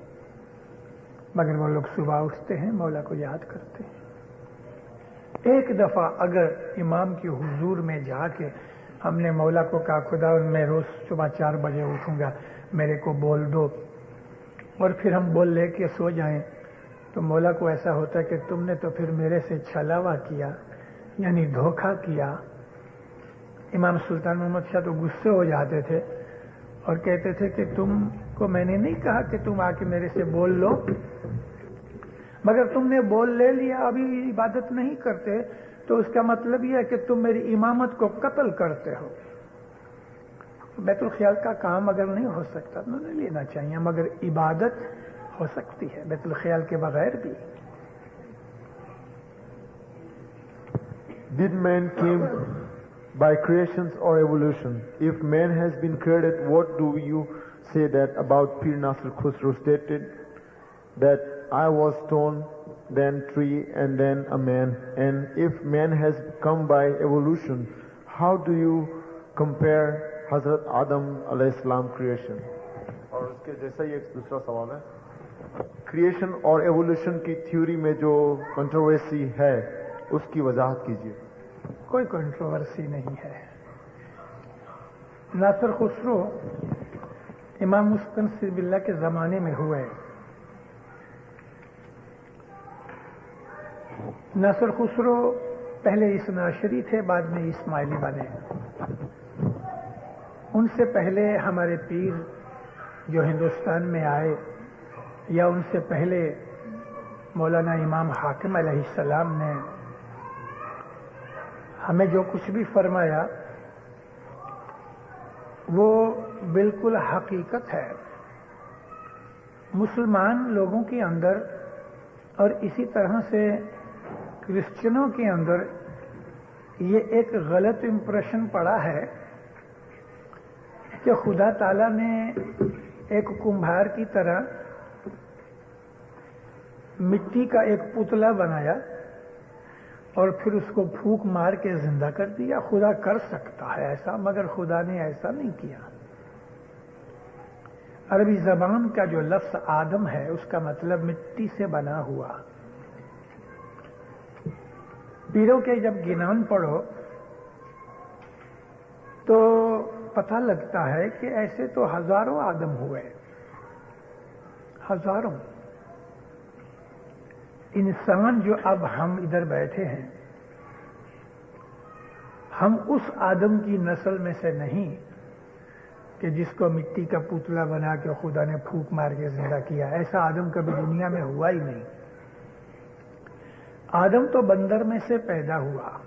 مگر وہ لوگ صبح اٹھتے ہیں، مولا کو یاد کرتے ہیں۔ ایک دفعہ اگر امام کے حضور میں جا کے ہم نے مولا کو کہا خدا میں روز صبح 4 بجے اٹھوں گا، میرے کو بول دو، اور پھر ہم بول لے کے سو جائیں، تو مولا کو ایسا ہوتا ہے کہ تم نے تو پھر میرے سے چھلاوا کیا، یعنی دھوکہ کیا۔ امام سلطان محمد شاہ تو غصے ہو جاتے تھے اور کہتے تھے کہ تم کو میں نے نہیں کہا کہ تم آ کے میرے سے بول لو، مگر تم نے بول لے لیا، ابھی عبادت نہیں کرتے، تو اس کا مطلب یہ ہے کہ تم میری امامت کو قتل کرتے ہو۔ بیت الخیال کا کام اگر نہیں ہو سکتا تو نہیں لینا چاہیے، مگر عبادت ہو سکتی ہے بیت الخیال کے بغیر بھی۔ Did man came by creations or evolution? If man has been created, what do you say that about Pir Nasir Khusro stated that I was stone, then tree, and then a man? And if man has come by evolution, how do you compare Hazrat Adam alayhi salam creation? اور اس کے جیسا ہی ایک دوسرا سوال ہے، creation اور evolution کی theory میں جو کنٹروورسی ہے اس کی وضاحت کیجیے۔ کوئی کنٹروورسی نہیں ہے۔ ناصر خسرو امام مستنصر باللہ کے زمانے میں ہوئے۔ ناصر خسرو پہلے اثناعشری تھے، بعد میں اسماعیلی بنے۔ ان سے پہلے ہمارے پیر جو ہندوستان میں آئے، یا ان سے پہلے مولانا امام حاکم علیہ السلام نے ہمیں جو کچھ بھی فرمایا وہ بالکل حقیقت ہے۔ مسلمان لوگوں کے اندر اور اسی طرح سے کرسچنوں کے اندر یہ ایک غلط امپریشن پڑا ہے کہ خدا تعالیٰ نے एक कुम्हार की तरह मिट्टी का एक पुतला बनाया और फिर उसको फूंक मार के जिंदा कर दिया। खुदा कर सकता है ऐसा, मगर खुदा ने ऐसा नहीं किया। अरबी जबान का जो लफ्ज आदम है उसका मतलब मिट्टी से बना हुआ। पीरों के जब गिनान पढ़ो तो पता लगता है कि ऐसे तो हजारों आदम हुए, हजारों। इंसान जो अब हम इधर बैठे हैं, हम उस आदम की नस्ल में से नहीं कि जिसको मिट्टी का पुतला बना के खुदा ने फूंक मार के जिंदा किया। ऐसा आदम कभी दुनिया में हुआ ही नहीं। आदम तो बंदर में से पैदा हुआ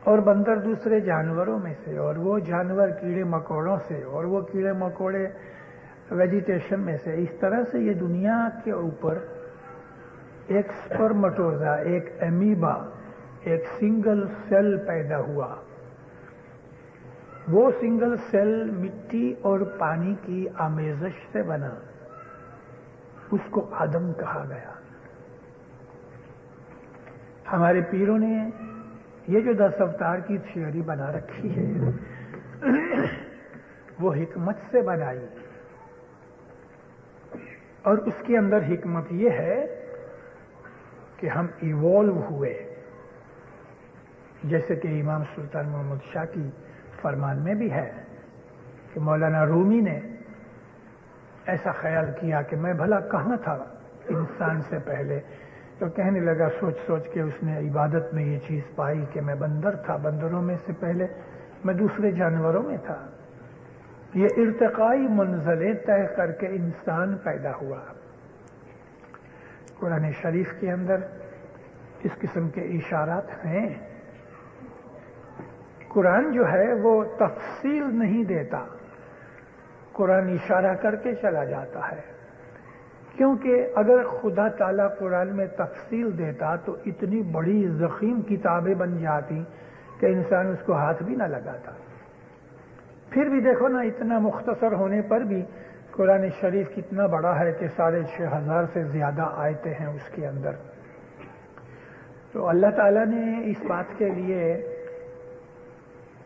और बंदर दूसरे जानवरों में से, और वो जानवर कीड़े मकोड़ों से, और वो कीड़े मकोड़े वेजिटेशन में से। इस तरह से ये दुनिया के ऊपर एक स्पर्मटोजा, एक एमीबा, एक सिंगल सेल पैदा हुआ। वो सिंगल सेल मिट्टी और पानी की आमेजश से बना, उसको आदम कहा गया। हमारे पीरों ने ये जो 10 अवतार की थियोरी बना रखी है वो हिकमत से बनाई, और उसके अंदर हिकमत ये है कि हम इवॉल्व हुए। जैसे कि इमाम सुल्तान मोहम्मद शाह की फरमान में भी है कि मौलाना रूमी ने ऐसा ख्याल किया कि मैं भला कहाँ था इंसान से पहले, तो कहने लगा सोच सोच के उसने इबादत में ये चीज पाई कि मैं बंदर था, बंदरों में से पहले मैं दूसरे जानवरों में था। ये इर्तिकाई मंजिलें तय करके इंसान पैदा हुआ। कुरान शरीफ के अंदर इस किस्म के इशारात हैं। कुरान जो है वो तफसील नहीं देता, कुरान इशारा करके चला जाता है। क्योंकि अगर खुदा ताला कुरान में तफसील देता तो इतनी बड़ी ज़ख़ीम किताबें बन जाती कि इंसान उसको हाथ भी ना लगाता। फिर भी देखो ना, इतना मुख्तसर होने पर भी कुरान शरीफ कितना बड़ा है कि 6,500 से ज्यादा आयतें हैं उसके अंदर। तो अल्लाह ताला ने इस बात के लिए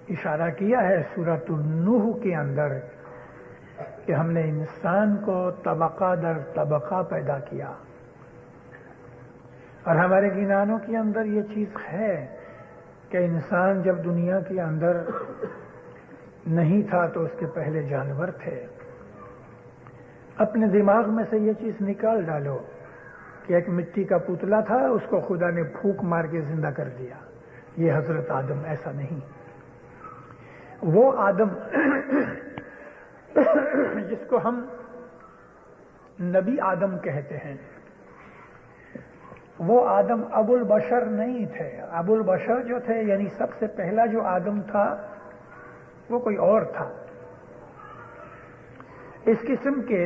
इशारा किया है सूरह नूह के अंदर कि हमने इंसान को तबका दर तबका पैदा किया। और हमारे गिनानों के अंदर ये चीज है कि इंसान जब दुनिया के अंदर नहीं था तो उसके पहले जानवर थे। अपने दिमाग में से ये चीज निकाल डालो कि एक मिट्टी का पुतला था, उसको खुदा ने फूंक मार के जिंदा कर दिया। ये हजरत आदम, ऐसा नहीं। वो आदम जिसको हम नबी आदम कहते हैं, वो आदम अबुल बशर नहीं थे। अबुल बशर जो थे, यानी सबसे पहला जो आदम था वो कोई और था। इस किस्म के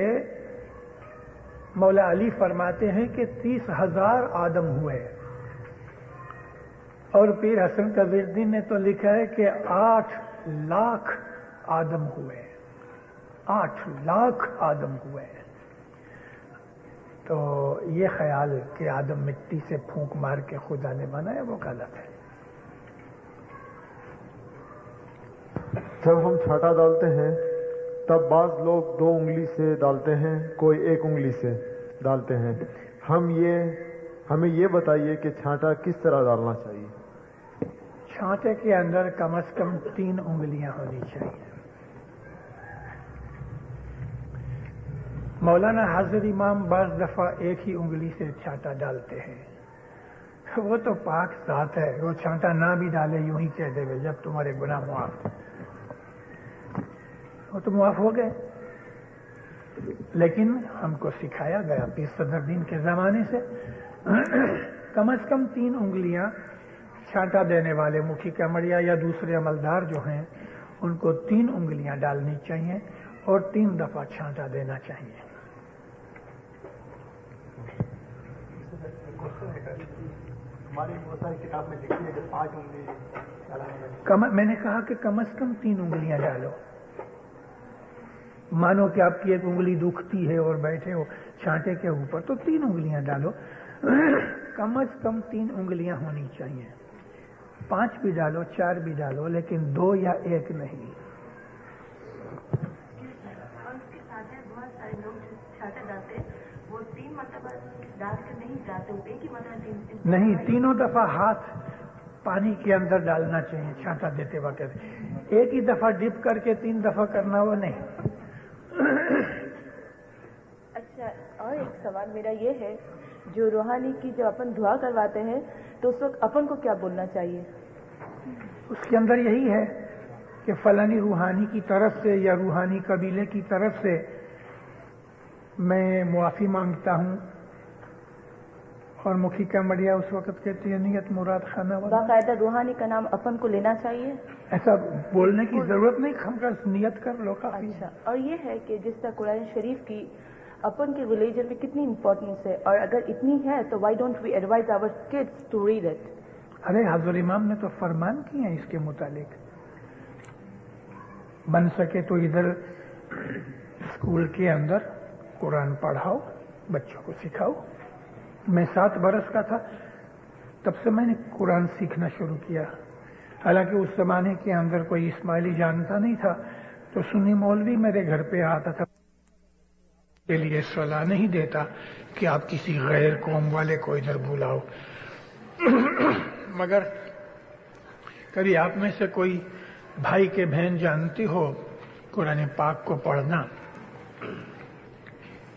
मौला अली फरमाते हैं कि 30,000 आदम हुए, और पीर हसन कबीरद्दीन ने तो लिखा है कि 8 लाख आदम हुए। 8 लाख आदम हुए। तो ये ख्याल कि आदम मिट्टी से फूंक मार के खुदा ने बनाया, वो गलत है। जब हम छाटा डालते हैं तब बाज लोग 2 उंगली से डालते हैं, कोई 1 उंगली से डालते हैं। हमें ये बताइए कि छाटा किस तरह डालना चाहिए। छाटे के अंदर कम से कम 3 उंगलियां होनी चाहिए। मौलाना हाजिर इमाम बाज दफा 1 ही उंगली से छाटा डालते हैं। वो तो पाक साथ है, वो छाटा ना भी डाले यूं ही कह देवे जब तुम्हारे गुनाह मुआफ, वो तो मुआफ हो गए। लेकिन हमको सिखाया गया पीर सदरुद्दीन के जमाने से कम से कम 3 उंगलियां छाटा देने वाले मुखी कमरिया या दूसरे अमलदार जो हैं उनको 3 उंगलियां डालनी चाहिए और 3 दफा छाटा देना चाहिए। हमारी बहुत सारी किताब में लिखी है कि 5 उंगली मैंने कहा कि कम से कम 3 उंगलियां डालो। मानो कि आपकी एक उंगली दुखती है और बैठे हो छांटे के ऊपर, तो 3 उंगलियां डालो। कम से कम 3 उंगलियां होनी चाहिए। 5 भी डालो, 4 भी डालो, लेकिन 2 या 1 नहीं। उसके साथ है बहुत सारे लोग जो छाता डालते हैं वो 3 मरतबा डाल कर नहीं जाते, वो एक ही मरतबा नहीं, 3 दफा हाथ पानी के अंदर डालना चाहिए छाता देते वक्त। एक ही दफा डिप करके 3 दफा करना वो नहीं। अच्छा, और एक सवाल मेरा ये है, जो रूहानी की जब अपन दुआ करवाते हैं तो उस वक्त अपन को क्या बोलना चाहिए? उसके अंदर यही है कि फलानी रूहानी की तरफ से या रूहानी कबीले की तरफ से मैं मुआफी मांगता हूं, और मुखी का मड़िया उस वक्त कहती है नियत मुराद खाना वाला। बाकायदा रूहानी का नाम अपन को लेना चाहिए? ऐसा बोलने की जरूरत नहीं, हम का नियत कर लो काफी। अच्छा, और ये है कि जिस तरह कुरान शरीफ की अपन के रिलीजन में कितनी इंपॉर्टेंस है, और अगर इतनी है तो why don't we advise our kids to read it? अरे हजरत इमाम ने तो फरमान किए हैं इसके मुतालिक। बन सके तो इधर स्कूल के अंदर कुरान पढ़ाओ, बच्चों को सिखाओ। मैं 7 बरस का था तब से मैंने कुरान सीखना शुरू किया। हालांकि उस जमाने के अंदर कोई इस्माइली जानता नहीं था, तो सुन्नी मौलवी मेरे घर पे आता था, के लिए सलाह नहीं देता कि आप किसी गैर कौम वाले को इधर बुलाओ। मगर कभी आप में से कोई भाई के बहन जानती हो कुरान पाक को पढ़ना,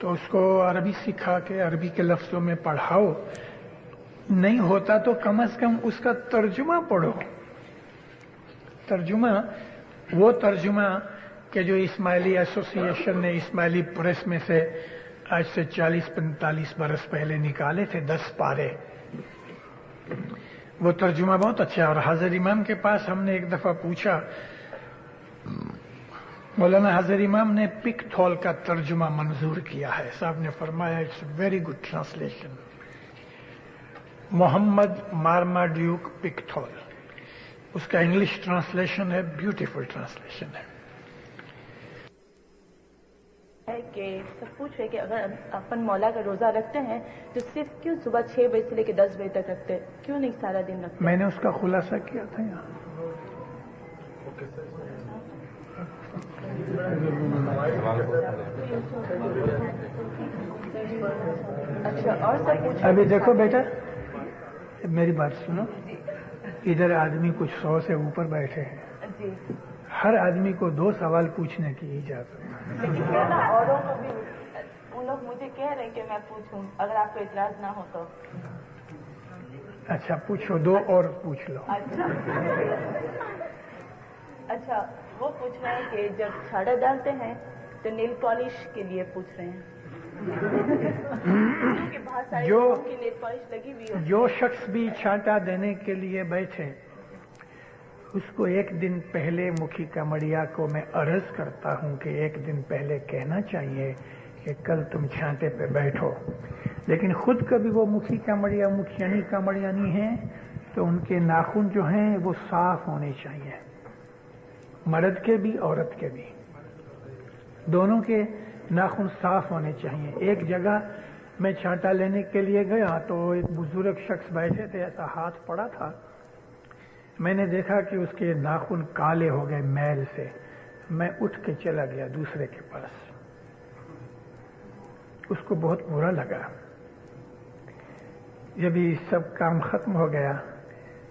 तो उसको अरबी सिखा के अरबी के लफ्जों में पढ़ाओ। नहीं होता तो कम से कम उसका तर्जुमा पढ़ो। तर्जुमा, वो तर्जुमा कि जो इस्माइली एसोसिएशन ने इस्माइली प्रेस में से आज से 40-45 बरस पहले निकाले थे 10 पारे, वो तर्जुमा बहुत अच्छा है। और हाजिर इमाम के पास हमने एक दफा पूछा, मौलाना हाजिर इमाम ने पिकथॉल का तर्जुमा मंजूर किया है। साहब ने फरमाया it's very good translation. Mohammad Marmaduke Pickthall, उसका इंग्लिश ट्रांसलेशन है, ब्यूटीफुल ट्रांसलेशन है। कि सब पूछ रहे कि अगर अपन मौला का रोजा रखते हैं तो सिर्फ क्यों सुबह 6 बजे से लेकर 10 बजे तक रखते हैं, क्यों नहीं सारा दिन रखते? मैंने उसका खुलासा किया था यहाँ। अच्छा, और सब पूछ अभी देखो बेटा, मेरी बात सुनो। इधर आदमी कुछ 100 से ऊपर बैठे हैं जी, हर आदमी को 2 सवाल पूछने की इजाजत है। औरों को भी, उन लोग मुझे कह रहे हैं कि मैं पूछूं, अगर आपको इतराज ना हो तो। अच्छा पूछो, 2 और पूछ लो। अच्छा, वो पूछ रहे हैं कि जब छाड़ा डालते हैं तो नेल पॉलिश के लिए पूछ रहे हैं क्योंकि बहुत सारे लोगों की नेल पॉलिश लगी हुई है। जो शख्स भी छांटा देने के लिए बैठे, उसको एक दिन पहले मुखी कमड़िया को मैं अर्ज करता हूं कि एक दिन पहले कहना चाहिए कि कल तुम छांटे पे बैठो। लेकिन खुद कभी वो मुखी कमड़िया मुखियानी कमड़ियानी हैं तो उनके नाखून जो हैं वो साफ होने चाहिए, मर्द के भी औरत के भी, दोनों के नाखून साफ होने चाहिए। एक जगह मैं छांटा लेने के लिए गया तो एक बुजुर्ग शख्स बैठे थे, ऐसा हाथ पड़ा था। मैंने देखा कि उसके नाखून काले हो गए मैल से। मैं उठ के चला गया दूसरे के पास, उसको बहुत बुरा लगा। जब ये सब काम खत्म हो गया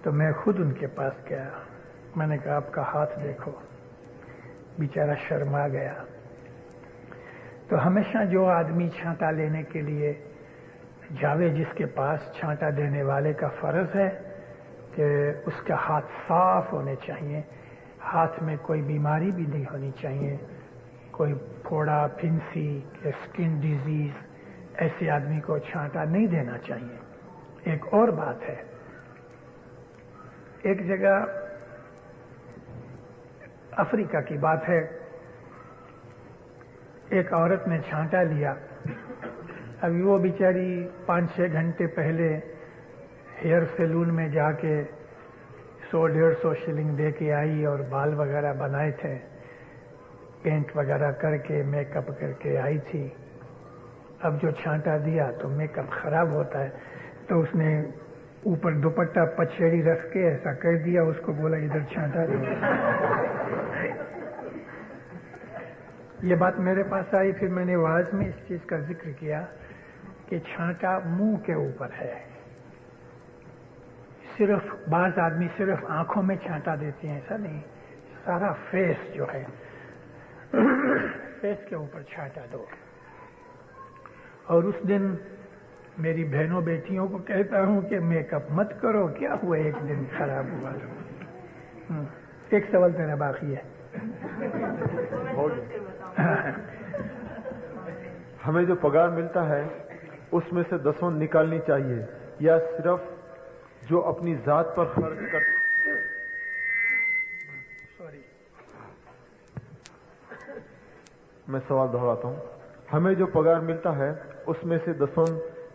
तो मैं खुद उनके पास गया। मैंने कहा आपका हाथ देखो। बेचारा शर्मा गया। तो हमेशा जो आदमी छांटा लेने के लिए जावे, जिसके पास छांटा देने वाले का फर्ज है कि उसका हाथ साफ होने चाहिए, हाथ में कोई बीमारी भी नहीं होनी चाहिए, कोई फोड़ा, फिंसी या स्किन डिजीज, ऐसे आदमी को छांटा नहीं देना चाहिए। एक और बात है, एक जगह अफ्रीका की बात है, एक औरत ने छांटा लिया। अभी वो बेचारी 5-6 घंटे पहले हेयर सैलून में जाके 100-150 शिलिंग दे के आई और बाल वगैरह बनाए थे। पेंट वगैरह करके मेकअप करके आई थी। अब जो छांटा दिया तो मेकअप खराब होता है, तो उसने ऊपर दुपट्टा पछेड़ी रख के ऐसा कर दिया, उसको बोला इधर छांटा दो। ये बात मेरे पास आई, फिर मैंने वाज में इस चीज का जिक्र किया कि छांटा मुंह के ऊपर है। सिर्फ बाज आदमी सिर्फ आंखों में छांटा देते हैं, ऐसा नहीं, सारा फेस जो है फेस के ऊपर छांटा दो। और उस दिन मेरी बहनों बेटियों को कहता हूं कि मेकअप मत करो, क्या हुआ एक दिन खराब हुआ तो। एक सवाल तेरा बाकी है। हमें जो पगार मिलता है उसमें से 10वां निकालनी चाहिए या सिर्फ जो अपनी जात पर खर्च कर। सॉरी, मैं सवाल दोहराता हूं। हमें जो पगार मिलता है उसमें से 10वां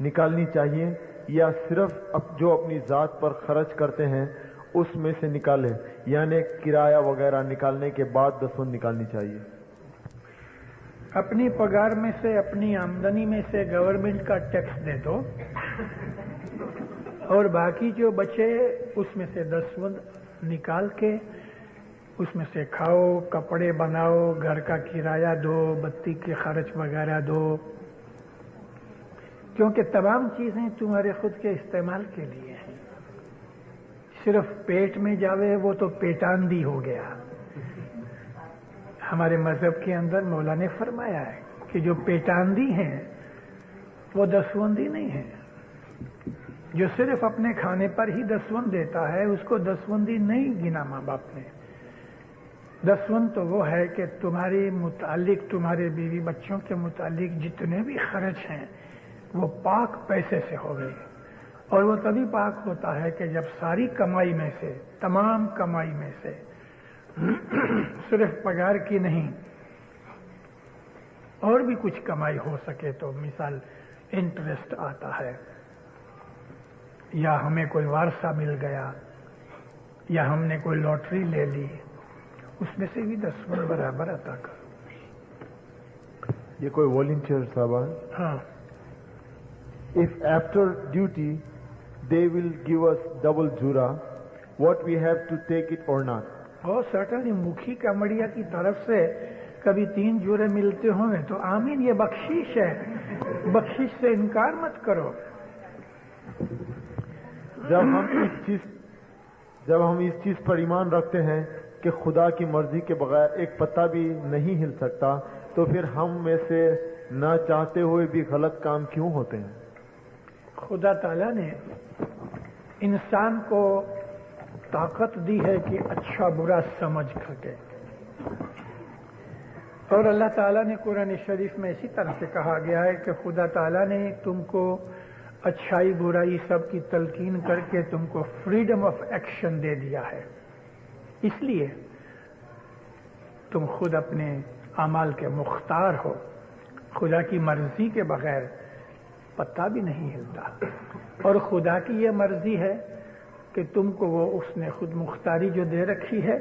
निकालनी चाहिए या सिर्फ जो अपनी जात पर खर्च करते हैं उसमें से निकालें, यानी किराया वगैरह निकालने के बाद 10वां निकालनी चाहिए। अपनी पगार में से, अपनी आमदनी में से गवर्नमेंट का टैक्स दे दो और बाकी जो बचे उसमें से 10वां निकाल के उसमें से खाओ, कपड़े बनाओ, घर का किराया दो, बत्ती के खर्च वगैरह दो, क्योंकि तमाम चीजें तुम्हारे खुद के इस्तेमाल के लिए हैं। सिर्फ पेट में जावे वो तो पेटांदी हो गया। हमारे मजहब के अंदर मौला ने फरमाया है कि जो पेटांदी हैं वो 10वंदी नहीं है। जो सिर्फ अपने खाने पर ही 10वां देता है उसको 10वंदी नहीं गिना माँ बाप ने। 10वां तो वो है कि तुम्हारे मुतालिक, तुम्हारे बीवी बच्चों के मुतालिक जितने भी खर्च हैं वो पाक पैसे से हो गए। और वो तभी पाक होता है कि जब सारी कमाई में से, तमाम कमाई में से सिर्फ पगार की नहीं और भी कुछ कमाई हो सके, तो मिसाल इंटरेस्ट आता है या हमें कोई वारसा मिल गया या हमने कोई लॉटरी ले ली, उसमें से भी 10वां बराबर अता करो। ये कोई वॉलंटियर साहब है? हाँ। If after duty they will give us double jura, what we have to take it or not? और सर्टनली मुखी कमड़िया की तरफ से कभी 3 जुरे मिलते होंगे तो आमीन, ये बख्शीश है, बख्शीश से इनकार मत करो। जब हम इस चीज पर ईमान रखते हैं कि खुदा की मर्जी के बगैर एक पत्ता भी नहीं हिल सकता, तो फिर हम में से न चाहते हुए भी गलत काम क्यों होते हैं? खुदा ताला ने इंसान को ताकत दी है कि अच्छा बुरा समझ सके, और अल्लाह ताला ने कुरान शरीफ में इसी तरह से कहा गया है कि खुदा ताला ने तुमको अच्छाई बुराई सब की तलकीन करके तुमको फ्रीडम ऑफ एक्शन दे दिया है। इसलिए तुम खुद अपने अमाल के मुख्तार हो। खुदा की मर्जी के बगैर पत्ता भी नहीं हिलता, और खुदा की ये मर्जी है कि तुमको वो उसने खुद मुख्तारी जो दे रखी है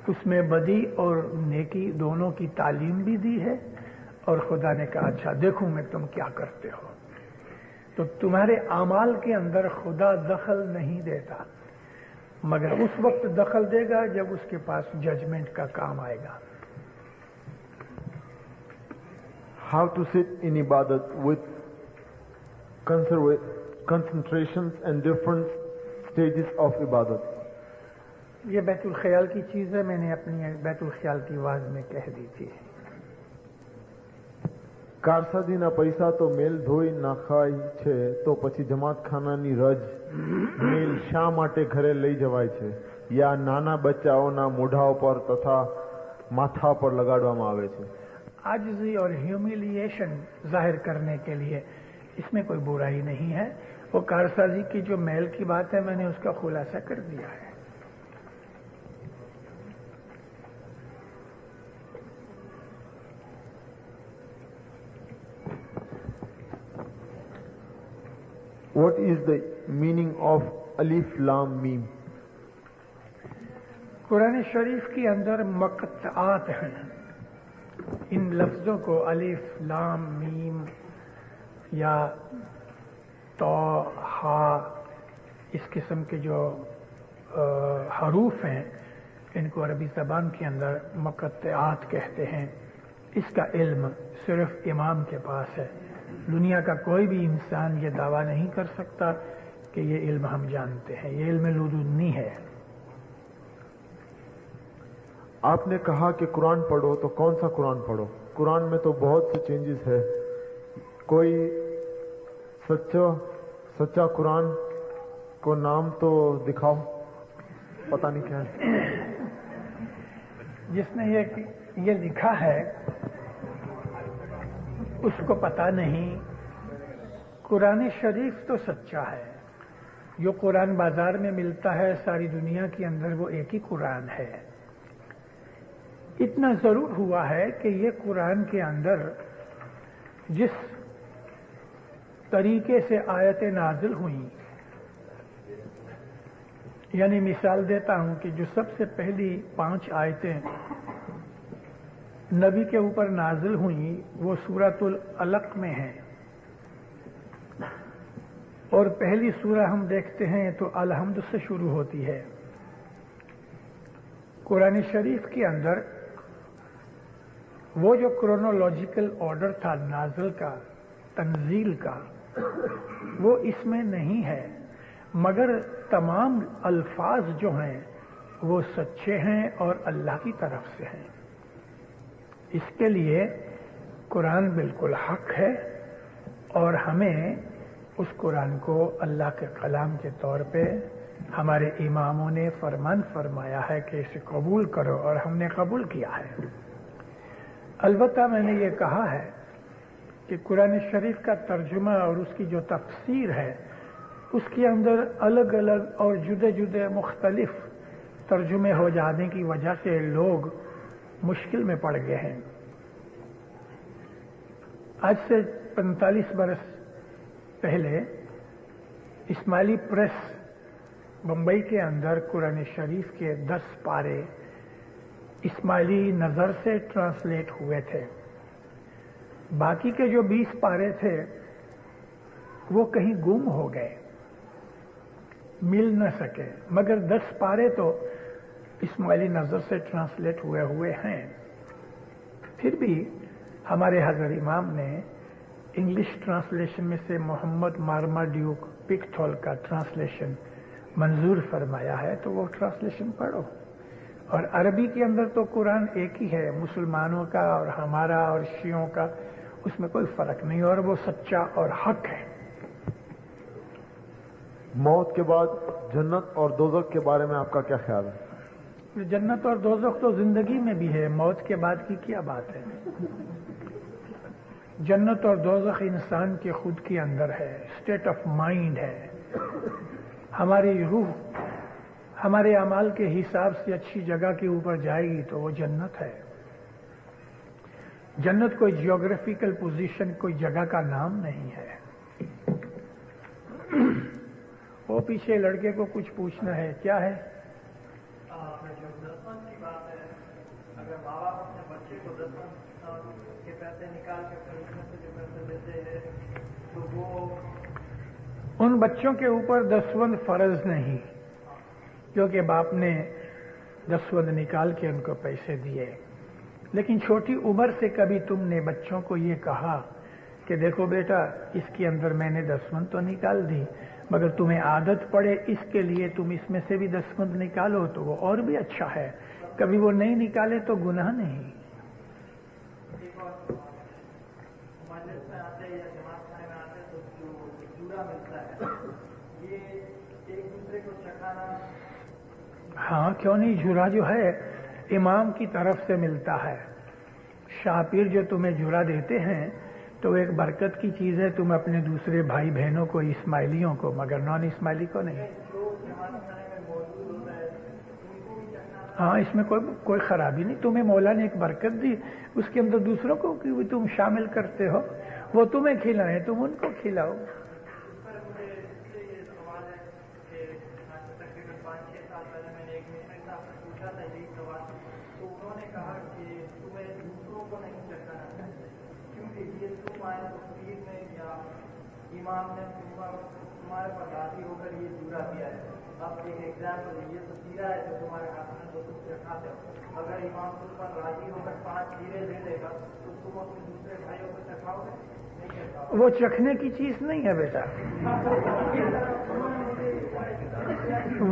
उसमें बदी और नेकी दोनों की तालीम भी दी है। और खुदा ने कहा अच्छा देखूं मैं तुम क्या करते हो। तो तुम्हारे अमाल के अंदर खुदा दखल नहीं देता, मगर उस वक्त दखल देगा जब उसके पास जजमेंट का काम आएगा। How to sit in ibadat with concentrations and different stages of ibadat. ये बैतुल ख्याल की चीज है, मैंने अपनी बैतुल ख्याल की आवाज में कह दी थी। કારસાદી ના પૈસા તો મેલ ધોઈ નાખાય છે, તો પછી જમાતખાનાની રજ મેલ શા માટે ઘરે લઈ જવાય છે, યા નાના બચ્ચાઓના મોઢા પર તથા માથા પર લગાડવામાં આવે છે? आजिज़ी और ह्यूमिलिएशन जाहिर करने के लिए इसमें कोई बुराई नहीं है। वो कारसाजी की जो मेल की बात है मैंने उसका खुलासा कर दिया है। What is the meaning of Alif Lam Mim? Quran शरीफ के अंदर मक़तात हैं, इन लफ्ज़ों को अलिफ लाम मीम या तो हा इस किस्म के जो हरूफ हैं इनको अरबी ज़बान के अंदर मुक़त्तआत कहते हैं। इसका इल्म सिर्फ इमाम के पास है। दुनिया का कोई भी इंसान ये दावा नहीं कर सकता कि ये इल्म हम जानते हैं। ये इल्म लुदुन्नी है। आपने कहा कि कुरान पढ़ो, तो कौन सा कुरान पढ़ो? कुरान में तो बहुत से चेंजेस है। कोई सच्चा कुरान को नाम तो दिखाओ, पता नहीं क्या है। जिसने ये लिखा है उसको पता नहीं। कुरान शरीफ तो सच्चा है। जो कुरान बाजार में मिलता है सारी दुनिया के अंदर वो एक ही कुरान है। इतना जरूर हुआ है कि ये कुरान के अंदर जिस तरीके से आयतें नाजिल हुई, यानी मिसाल देता हूं कि जो सबसे पहली 5 आयतें नबी के ऊपर नाजिल हुई वो सूरतुल अलक में है, और पहली सूरा हम देखते हैं तो अलहम्द से शुरू होती है। कुरान शरीफ के अंदर वो जो क्रोनोलॉजिकल ऑर्डर था नाज़िल का, तंजील का, वो इसमें नहीं है, मगर तमाम अल्फाज जो हैं वो सच्चे हैं और अल्लाह की तरफ से हैं। इसके लिए कुरान बिल्कुल हक है और हमें उस कुरान को अल्लाह के कलाम के तौर पे हमारे इमामों ने फरमान फरमाया है कि इसे कबूल करो, और हमने कबूल किया है। अलबत्ता मैंने ये कहा है कि कुरान शरीफ का तर्जुमा और उसकी जो तफसीर है उसके अंदर अलग अलग और जुदे जुदे मुख्तलिफ तर्जुमे हो जाने की वजह से लोग मुश्किल में पड़ गए हैं। आज से 45 बरस पहले इस्माइली प्रेस बम्बई के अंदर कुरान शरीफ के 10 पारे इस्माइली नज़र से ट्रांसलेट हुए थे। बाकी के जो 20 पारे थे वो कहीं गुम हो गए, मिल न सके, मगर 10 पारे तो इस्माइली नज़र से ट्रांसलेट हुए हैं। फिर भी हमारे हज़रत इमाम ने इंग्लिश ट्रांसलेशन में से मोहम्मद मार्माड्यूक पिक्थॉल का ट्रांसलेशन मंजूर फरमाया है, तो वो ट्रांसलेशन पढ़ो। और अरबी के अंदर तो कुरान एक ही है, मुसलमानों का और हमारा और शियों का, उसमें कोई फर्क नहीं, और वो सच्चा और हक है। मौत के बाद जन्नत और दोज़ख के बारे में आपका क्या ख्याल है? जन्नत और दोज़ख तो जिंदगी में भी है, मौत के बाद की क्या बात है। जन्नत और दोज़ख इंसान के खुद के अंदर है, स्टेट ऑफ माइंड है। हमारी रूह हमारे अमाल के हिसाब से अच्छी जगह के ऊपर जाएगी तो वो जन्नत है। जन्नत कोई जियोग्राफिकल पोजीशन, कोई जगह का नाम नहीं है। वो पीछे लड़के को कुछ पूछना है, क्या है? जो दसवंत की बात है, अगर माँ बाप अपने बच्चे को दसवंत के पैसे निकाल के फिर उसमें से जो पैसे देते हैं तो वो उन बच्चों के ऊपर दसवंत फर्ज नहीं, क्योंकि बाप ने दसवंत निकाल के उनको पैसे दिए। लेकिन छोटी उम्र से कभी तुमने बच्चों को ये कहा कि देखो बेटा, इसके अंदर मैंने दसवंत तो निकाल दी, मगर तुम्हें आदत पड़े इसके लिए तुम इसमें से भी दसवंत निकालो तो वो और भी अच्छा है। कभी वो नहीं निकाले तो गुनाह नहीं। मस्जिद में आते या जमात खाने में आते तो जो चूड़ा मिलता है ये एक दूसरे को चखाना। हाँ, क्यों नहीं। झूरा जो है इमाम की तरफ से मिलता है। शापीर जो तुम्हें झूरा देते हैं तो एक बरकत की चीज है, तुम अपने दूसरे भाई बहनों को, इस्माइलियों को, मगर नॉन इस्माइली को नहीं। हाँ, इसमें कोई खराबी नहीं। तुम्हें मौला ने एक बरकत दी, उसके अंदर दूसरों को भी तुम शामिल करते हो। वो तुम्हें खिलाए, तुम उनको खिलाओ। मुझे इसलिए ये सवाल है कि तकरीबन 5-6 साल पहले मैंने एक मिनट साहब से पूछा था यही सवाल, तो उन्होंने कहा कि तुम्हें दूसरों को नहीं चढ़ाना चाहिए, क्योंकि ये तुम आए तो पीर ने या इमाम ने तुम्हारे पर राजी होकर ये जूरा दिया है। अब एक एग्जाम्पल है, ये तो जीरा है जो तुम्हारे हाथ में तो तुम चढ़ाते हो, अगर इमाम तुम पर राजी होकर 5 जीरे दे देगा तो तुम अपने दूसरे भाइयों को चखाओगे? वो चखने की चीज नहीं है बेटा,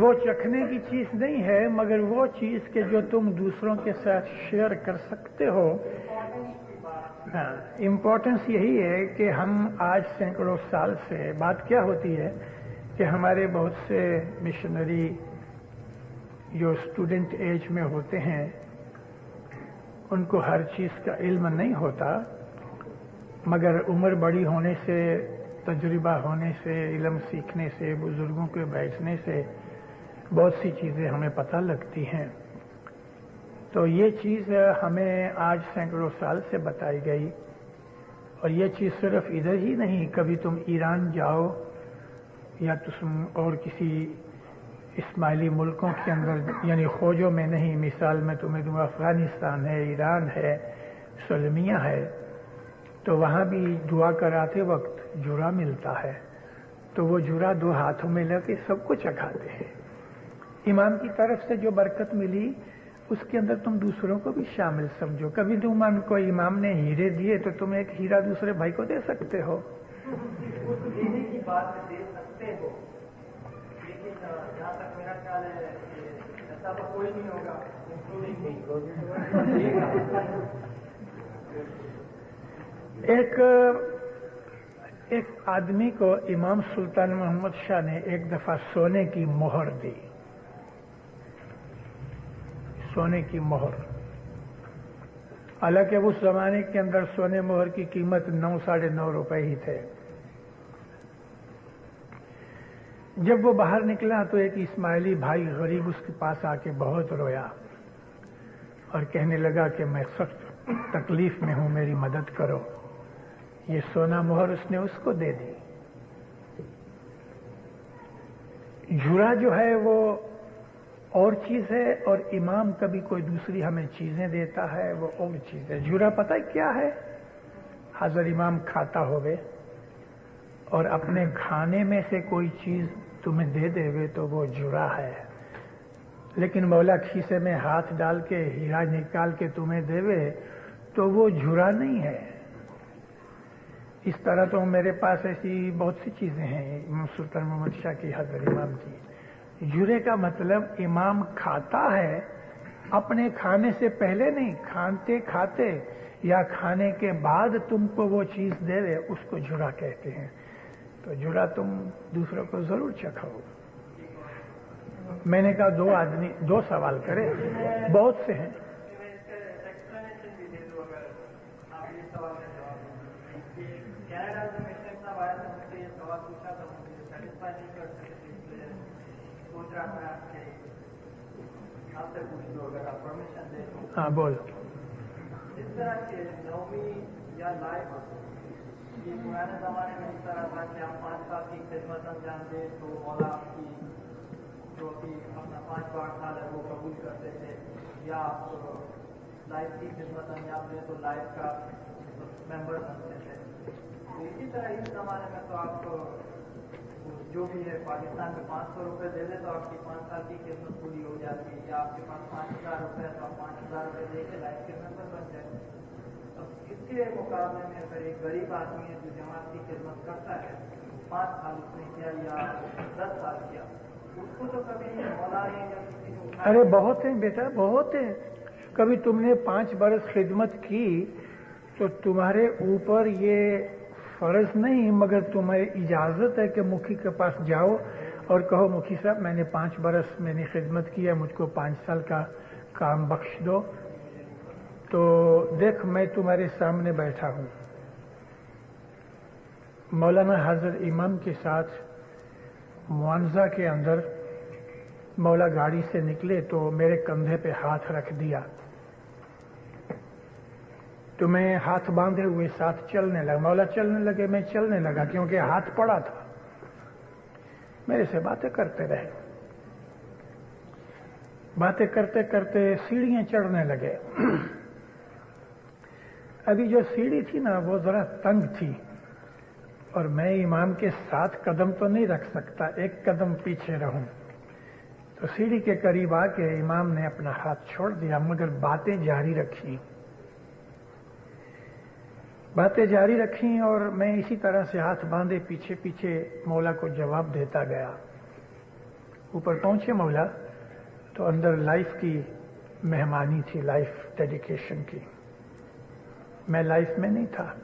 वो चखने की चीज नहीं है, मगर वो चीज के जो तुम दूसरों के साथ शेयर कर सकते हो। हाँ, इम्पोर्टेंस यही है कि हम आज सैकड़ों साल से बात क्या होती है कि हमारे बहुत से मिशनरी जो स्टूडेंट एज में होते हैं उनको हर चीज का इल्म नहीं होता, मगर उम्र बड़ी होने से, तजुर्बा होने से, इल्म सीखने से, बुजुर्गों के बैठने से बहुत सी चीजें हमें पता लगती हैं। तो ये चीज हमें आज सैकड़ों साल से बताई गई, और ये चीज सिर्फ इधर ही नहीं, कभी तुम ईरान जाओ या तुम और किसी इस्माइली मुल्कों के अंदर, यानी खोजों में नहीं, मिसाल में तुम्हें दूंगा, अफगानिस्तान है, ईरान है, सलमिया है, तो वहां भी दुआ कराते वक्त जूरा मिलता है, तो वो जूरा 2 हाथों में लेके सबको चखाते हैं। इमाम की तरफ से जो बरकत मिली उसके अंदर तुम दूसरों को भी शामिल समझो। कभी तुम को इमाम ने हीरे दिए तो तुम एक हीरा दूसरे भाई को दे सकते हो। देने की बात दे सकते हो, लेकिन जहाँ तक मेरा ख्याल है ऐसा तो कोई नहीं होगा, एक आदमी को इमाम सुल्तान मोहम्मद शाह ने एक दफा सोने की मोहर दी, सोने की मोहर। हालांकि उस जमाने के अंदर सोने मोहर की कीमत 9 साढ़े 9 रुपए ही थे। जब वो बाहर निकला तो एक इस्माइली भाई गरीब उसके पास आके बहुत रोया और कहने लगा कि मैं सख्त तकलीफ में हूं, मेरी मदद करो। ये सोना मोहर उसने उसको दे दी। जूरा जो है वो और चीज है, और इमाम कभी कोई दूसरी हमें चीजें देता है, वो और चीज है। जूरा पता है क्या है? हाजिर इमाम खाता होवे और अपने खाने में से कोई चीज तुम्हें दे देवे तो वो जूरा है, लेकिन मौला खीसे में हाथ डाल के हीरा निकाल के तुम्हें देवे तो वो जूरा नहीं है। इस तरह तो मेरे पास ऐसी बहुत सी चीजें हैं इमाम सुल्तान मोहम्मद शाह की, हजरत इमाम की। जूरे का मतलब इमाम खाता है, अपने खाने से पहले नहीं, खाते खाते या खाने के बाद तुमको वो चीज देवे, उसको जूरा कहते हैं। तो जूरा तुम दूसरों को जरूर चखाओ। मैंने कहा 2 सवाल करे, बहुत से हैं। कनाडा से मिशन साहब आया था, मुझसे ये सवाल पूछा था, मुझे सेटिस्फाई नहीं कर सके, इसलिए सोच रहा था कि आपसे पूछ लो अगर आप परमिशन दे। हाँ बोल। इस तरह के नौवीं या लाइफ, ये पुराने जमाने में इस तरह था कि आप 5 साल की खिदमत अंजाम दें तो मौला आपकी जो कि अपना 5 साल है वो कबूल करते थे, या आप लाइफ की खिदमत अंजाम दें तो लाइफ का मेंबर बनते थे। इसी तरह इस जमाने में तो आप जो भी है पाकिस्तान में 500 रुपये दे दे तो आपकी 5 साल की खिदमत पूरी हो जाती है, या आपके पास 5000 रुपये है तो आप 5000 रुपये दे के लाइफ के मेंबर बन जाए। अब इसके मुकाबले में अगर एक गरीब आदमी है जो जमात की खिदमत करता है, 5 साल उसने किया या 10 साल किया, उसको तो कभी मौला ने या किसी को। अरे बहुत है बेटा, बहुत है। कभी तुमने 5 बरस खिदमत की तो तुम्हारे ऊपर ये फर्ज नहीं, मगर तुम्हें इजाजत है कि मुखी के पास जाओ और कहो मुखी साहब मैंने 5 बरस मैंने खिदमत की है, मुझको 5 साल का काम बख्श दो। तो देख मैं तुम्हारे सामने बैठा हूं। मौलाना हजरत इमाम के साथ मुआवजा के अंदर मौला गाड़ी से निकले तो मेरे कंधे पे हाथ रख दिया, तो मैं हाथ बांधे हुए साथ चलने लगा। मौला चलने लगे, मैं चलने लगा, क्योंकि हाथ पड़ा था। मेरे से बातें करते रहे। बातें करते करते सीढ़ियां चढ़ने लगे। अभी जो सीढ़ी थी ना वो जरा तंग थी और मैं इमाम के 7 कदम तो नहीं रख सकता, 1 कदम पीछे रहूं। तो सीढ़ी के करीब आके इमाम ने अपना हाथ छोड़ दिया, मगर बातें जारी रखी और मैं इसी तरह से हाथ बांधे पीछे पीछे मौला को जवाब देता गया। ऊपर पहुंचे मौला तो अंदर लाइफ की मेहमानी थी, लाइफ डेडिकेशन की। मैं लाइफ में नहीं था।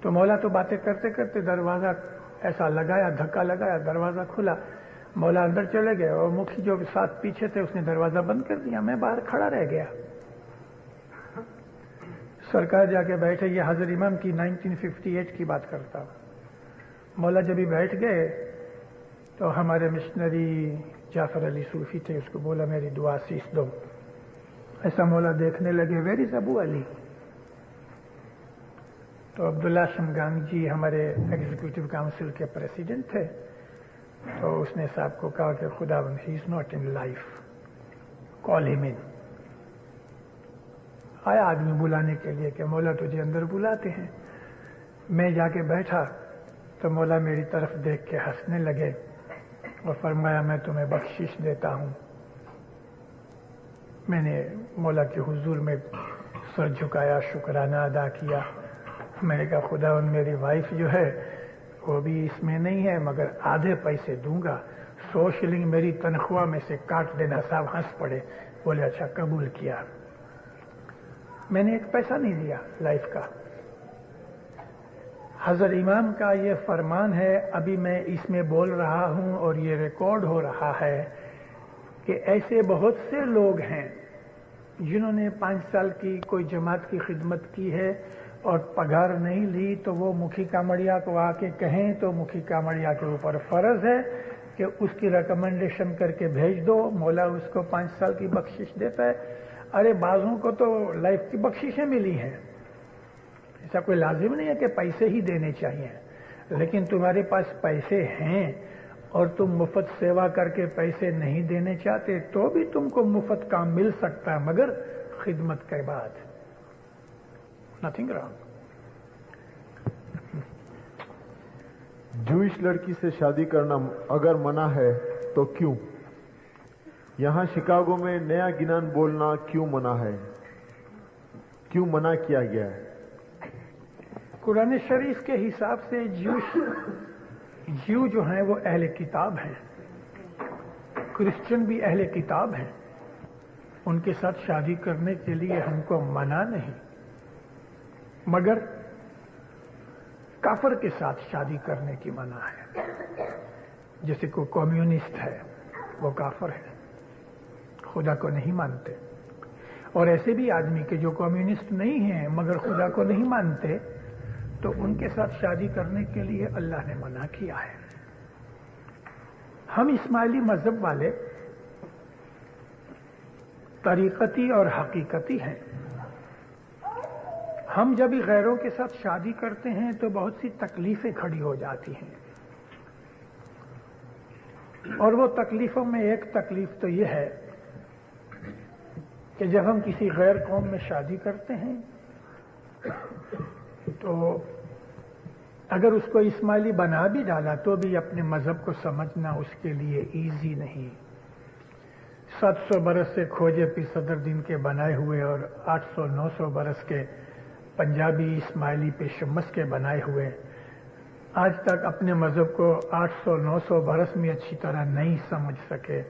तो मौला तो बातें करते करते दरवाजा ऐसा लगाया, धक्का लगाया, दरवाजा खुला, मौला अंदर चले गए और मुखी जो साथ पीछे थे उसने दरवाजा बंद कर दिया। मैं बाहर खड़ा रह गया। सरकार जाके बैठे, ये हजरत इमाम की 1958 की बात करता हूं। मौला जब भी बैठ गए तो हमारे मिशनरी जाफर अली सूफी थे, उसको बोला मेरी दुआ सीस दो। ऐसा मौला देखने लगे, वेर इज अबू अली? तो अब्दुल्ला शमगान जी हमारे एग्जीक्यूटिव काउंसिल के प्रेसिडेंट थे, तो उसने साहब को कहा कि खुदा he is not in life, call him in. आया आदमी बुलाने के लिए कि मौला तुझे अंदर बुलाते हैं। मैं जाके बैठा तो मौला मेरी तरफ देख के हंसने लगे और फरमाया मैं तुम्हें बख्शिश देता हूं। मैंने मौला के हुजूर में सर झुकाया, शुक्राना अदा किया। मैंने कहा खुदा मेरी वाइफ जो है वो भी इसमें नहीं है, मगर आधे पैसे दूंगा, 100 शिलिंग मेरी तनख्वाह में से काट देना। साहब हंस पड़े, बोले अच्छा कबूल किया। मैंने 1 पैसा नहीं दिया लाइफ का। हजरत इमाम का ये फरमान है, अभी मैं इसमें बोल रहा हूं और ये रिकॉर्ड हो रहा है कि ऐसे बहुत से लोग हैं जिन्होंने 5 साल की कोई जमात की खिदमत की है और पगार नहीं ली, तो वो मुखी कामड़िया को आके कहें तो मुखी कामड़िया के ऊपर फर्ज है कि उसकी रिकमेंडेशन करके भेज दो, मौला उसको 5 साल की बख्शिश देता है। अरे बाजों को तो लाइफ की बख्शिशें मिली हैं, ऐसा कोई लाजिम नहीं है कि पैसे ही देने चाहिए। लेकिन तुम्हारे पास पैसे हैं और तुम मुफ्त सेवा करके पैसे नहीं देने चाहते तो भी तुमको मुफ्त काम मिल सकता है, मगर खिदमत के बाद। Nothing wrong. जूइश लड़की से शादी करना अगर मना है तो क्यों? यहां शिकागो में नया गिनान बोलना क्यों मना है? क्यों मना किया गया है? कुरान शरीफ के हिसाब से ज्यू जो हैं वो अहले किताब हैं, क्रिश्चियन भी अहले किताब हैं। उनके साथ शादी करने के लिए हमको मना नहीं, मगर काफर के साथ शादी करने की मना है। जैसे कोई कम्युनिस्ट है, वो काफर है, खुदा को नहीं मानते। और ऐसे भी आदमी के जो कम्युनिस्ट नहीं हैं मगर खुदा को नहीं मानते, तो उनके साथ शादी करने के लिए अल्लाह ने मना किया है। हम इस्माइली मजहब वाले तरीकती और हकीकती हैं। हम जब भी गैरों के साथ शादी करते हैं तो बहुत सी तकलीफें खड़ी हो जाती हैं, और वो तकलीफों में एक तकलीफ तो ये है कि जब हम किसी गैर कौम में शादी करते हैं तो अगर उसको इस्माइली बना भी डाला तो भी अपने मजहब को समझना उसके लिए इजी नहीं। 700 बरस से खोजे पी सदर दिन के बनाए हुए और 800-900 बरस के पंजाबी इस्माइली पेशमस के बनाए हुए आज तक अपने मजहब को 800-900 बरस में अच्छी तरह नहीं समझ सके,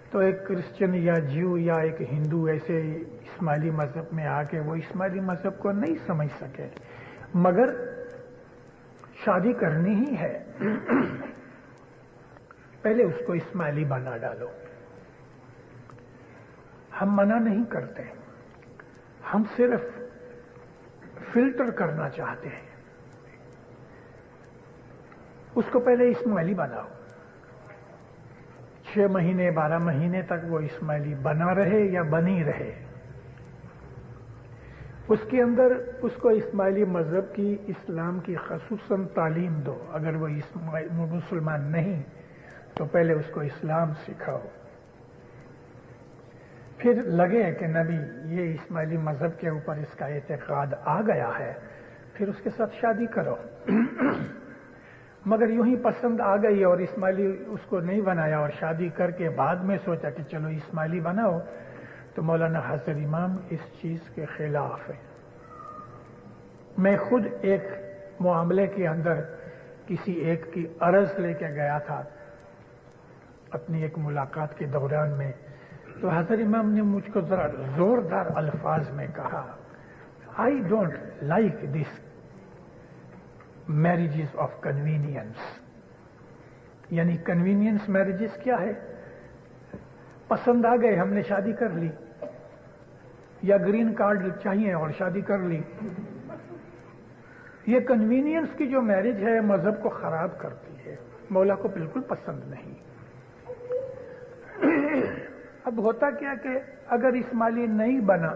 तो एक क्रिश्चियन या ज्यू या एक हिंदू ऐसे इस्माइली मजहब में आके वो इस्माइली मजहब को नहीं समझ सके, मगर शादी करनी ही है। पहले उसको इस्माइली बना डालो। हम मना नहीं करते, हम सिर्फ फिल्टर करना चाहते हैं। उसको पहले इस्माइली बनाओ, 6 महीने 12 महीने तक वो इस्माइली बना रहे या बनी रहे, उसके अंदर उसको इस्माइली मजहब की, इस्लाम की खसूसन तालीम दो। अगर वो मुसलमान नहीं तो पहले उसको इस्लाम सिखाओ, फिर लगे कि नबी ये इस्माइली मजहब के ऊपर इसका एतकाद आ गया है, फिर उसके साथ शादी करो। मगर यूं ही पसंद आ गई और इस्माइली उसको नहीं बनाया और शादी करके बाद में सोचा कि चलो इस्माइली बनाओ, तो मौलाना हसन इमाम इस चीज के खिलाफ है। मैं खुद एक मामले के अंदर किसी एक की अर्ज लेके गया था अपनी एक मुलाकात के दौरान में, तो हसन इमाम ने मुझको जरा जोरदार अल्फाज में कहा, I don't like this marriages of convenience. यानी कन्वीनियंस मैरिजेस क्या है? पसंद आ गए, हमने शादी कर ली, या ग्रीन कार्ड चाहिए और शादी कर ली। ये कन्वीनियंस की जो मैरिज है मजहब को खराब करती है, मौला को बिल्कुल पसंद नहीं। अब होता क्या कि अगर इस्माइली नहीं बना,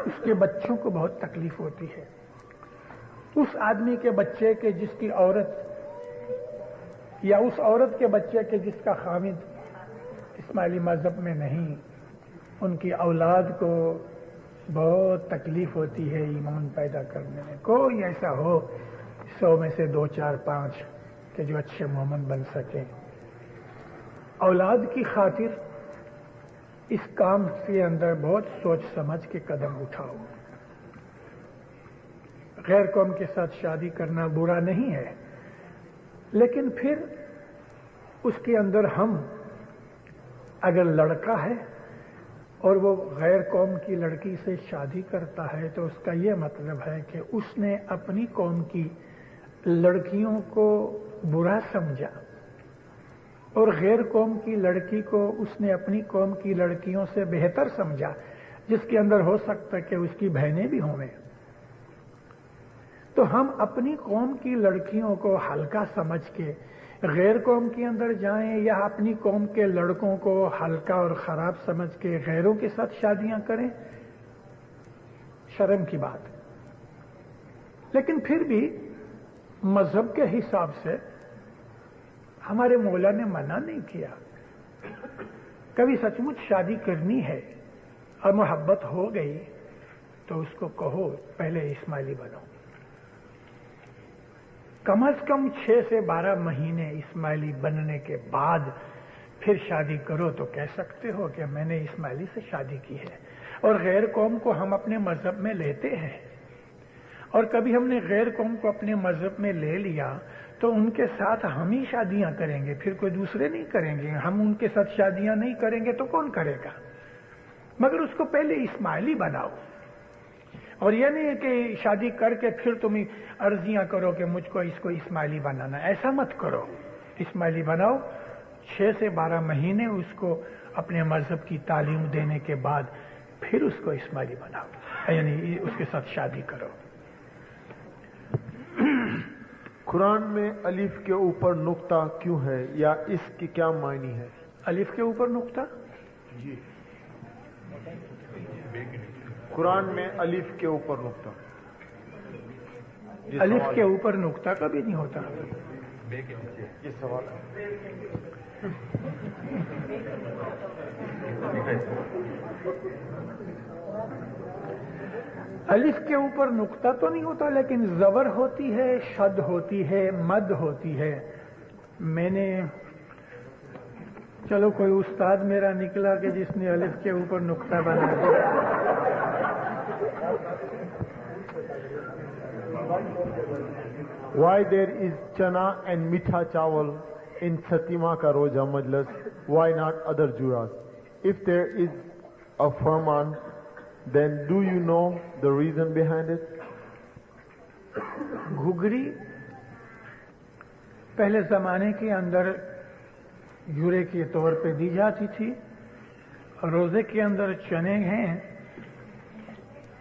उसके बच्चों को बहुत तकलीफ होती है। उस आदमी के बच्चे के जिसकी औरत, या उस औरत के बच्चे के जिसका खामिद इस्माइली मजहब में नहीं, उनकी औलाद को बहुत तकलीफ होती है ईमान पैदा करने में। कोई ऐसा हो 100 में से 2, 4, 5 के जो अच्छे मोमन बन सके। औलाद की खातिर इस काम के अंदर बहुत सोच समझ के कदम उठाओ। गैर कौम के साथ शादी करना बुरा नहीं है, लेकिन फिर उसके अंदर हम, अगर लड़का है और वो गैर कौम की लड़की से शादी करता है, तो उसका ये मतलब है कि उसने अपनी कौम की लड़कियों को बुरा समझा और गैर कौम की लड़की को उसने अपनी कौम की लड़कियों से बेहतर समझा, जिसके अंदर हो सकता है कि उसकी बहनें भी होंगे। तो हम अपनी कौम की लड़कियों को हल्का समझ के गैर कौम के अंदर जाएं, या अपनी कौम के लड़कों को हल्का और खराब समझ के गैरों के साथ शादियां करें? शर्म की बात। लेकिन फिर भी मजहब के हिसाब से हमारे मौला ने मना नहीं किया। कभी सचमुच शादी करनी है और मोहब्बत हो गई तो उसको कहो पहले इस्माइली बनो। कम से कम 6 से 12 महीने इस्माइली बनने के बाद फिर शादी करो तो कह सकते हो कि मैंने इस्माइली से शादी की है। और गैर कौम को हम अपने मजहब में लेते हैं, और कभी हमने गैर कौम को अपने मजहब में ले लिया तो उनके साथ हम ही शादियां करेंगे, फिर कोई दूसरे नहीं करेंगे। हम उनके साथ शादियां नहीं करेंगे तो कौन करेगा? मगर उसको पहले इस्माइली बनाओ। और यह नहीं है कि शादी करके फिर तुम अर्जियां करो कि मुझको इसको इस्माइली बनाना। ऐसा मत करो। इस्माइली बनाओ, 6 से 12 महीने उसको अपने मजहब की तालीम देने के बाद फिर उसको इस्माइली बनाओ, यानी उसके साथ शादी करो। कुरान में अलिफ के ऊपर नुक्ता क्यों है, या इसकी क्या मायनी है? अलिफ के ऊपर नुक्ता? जी, कुरान में अलिफ के ऊपर नुक्ता। अलिफ के ऊपर नुक्ता कभी नहीं होता। ये सवाल है। अलिफ के ऊपर नुक्ता तो नहीं होता, लेकिन जबर होती है, शद होती है, मद होती है। मैंने, चलो कोई उस्ताद मेरा निकला कि जिसने अलिफ के ऊपर नुक्ता बना दिया। Why there is chana and mitha chawal in Satima ka Roja Majlis? Why not other juras? If there is a farman, then do you know the reason behind it? घुघरी पहले जमाने के अंदर जूरे के तौर पे दी जाती थी। रोजे के अंदर चने हैं।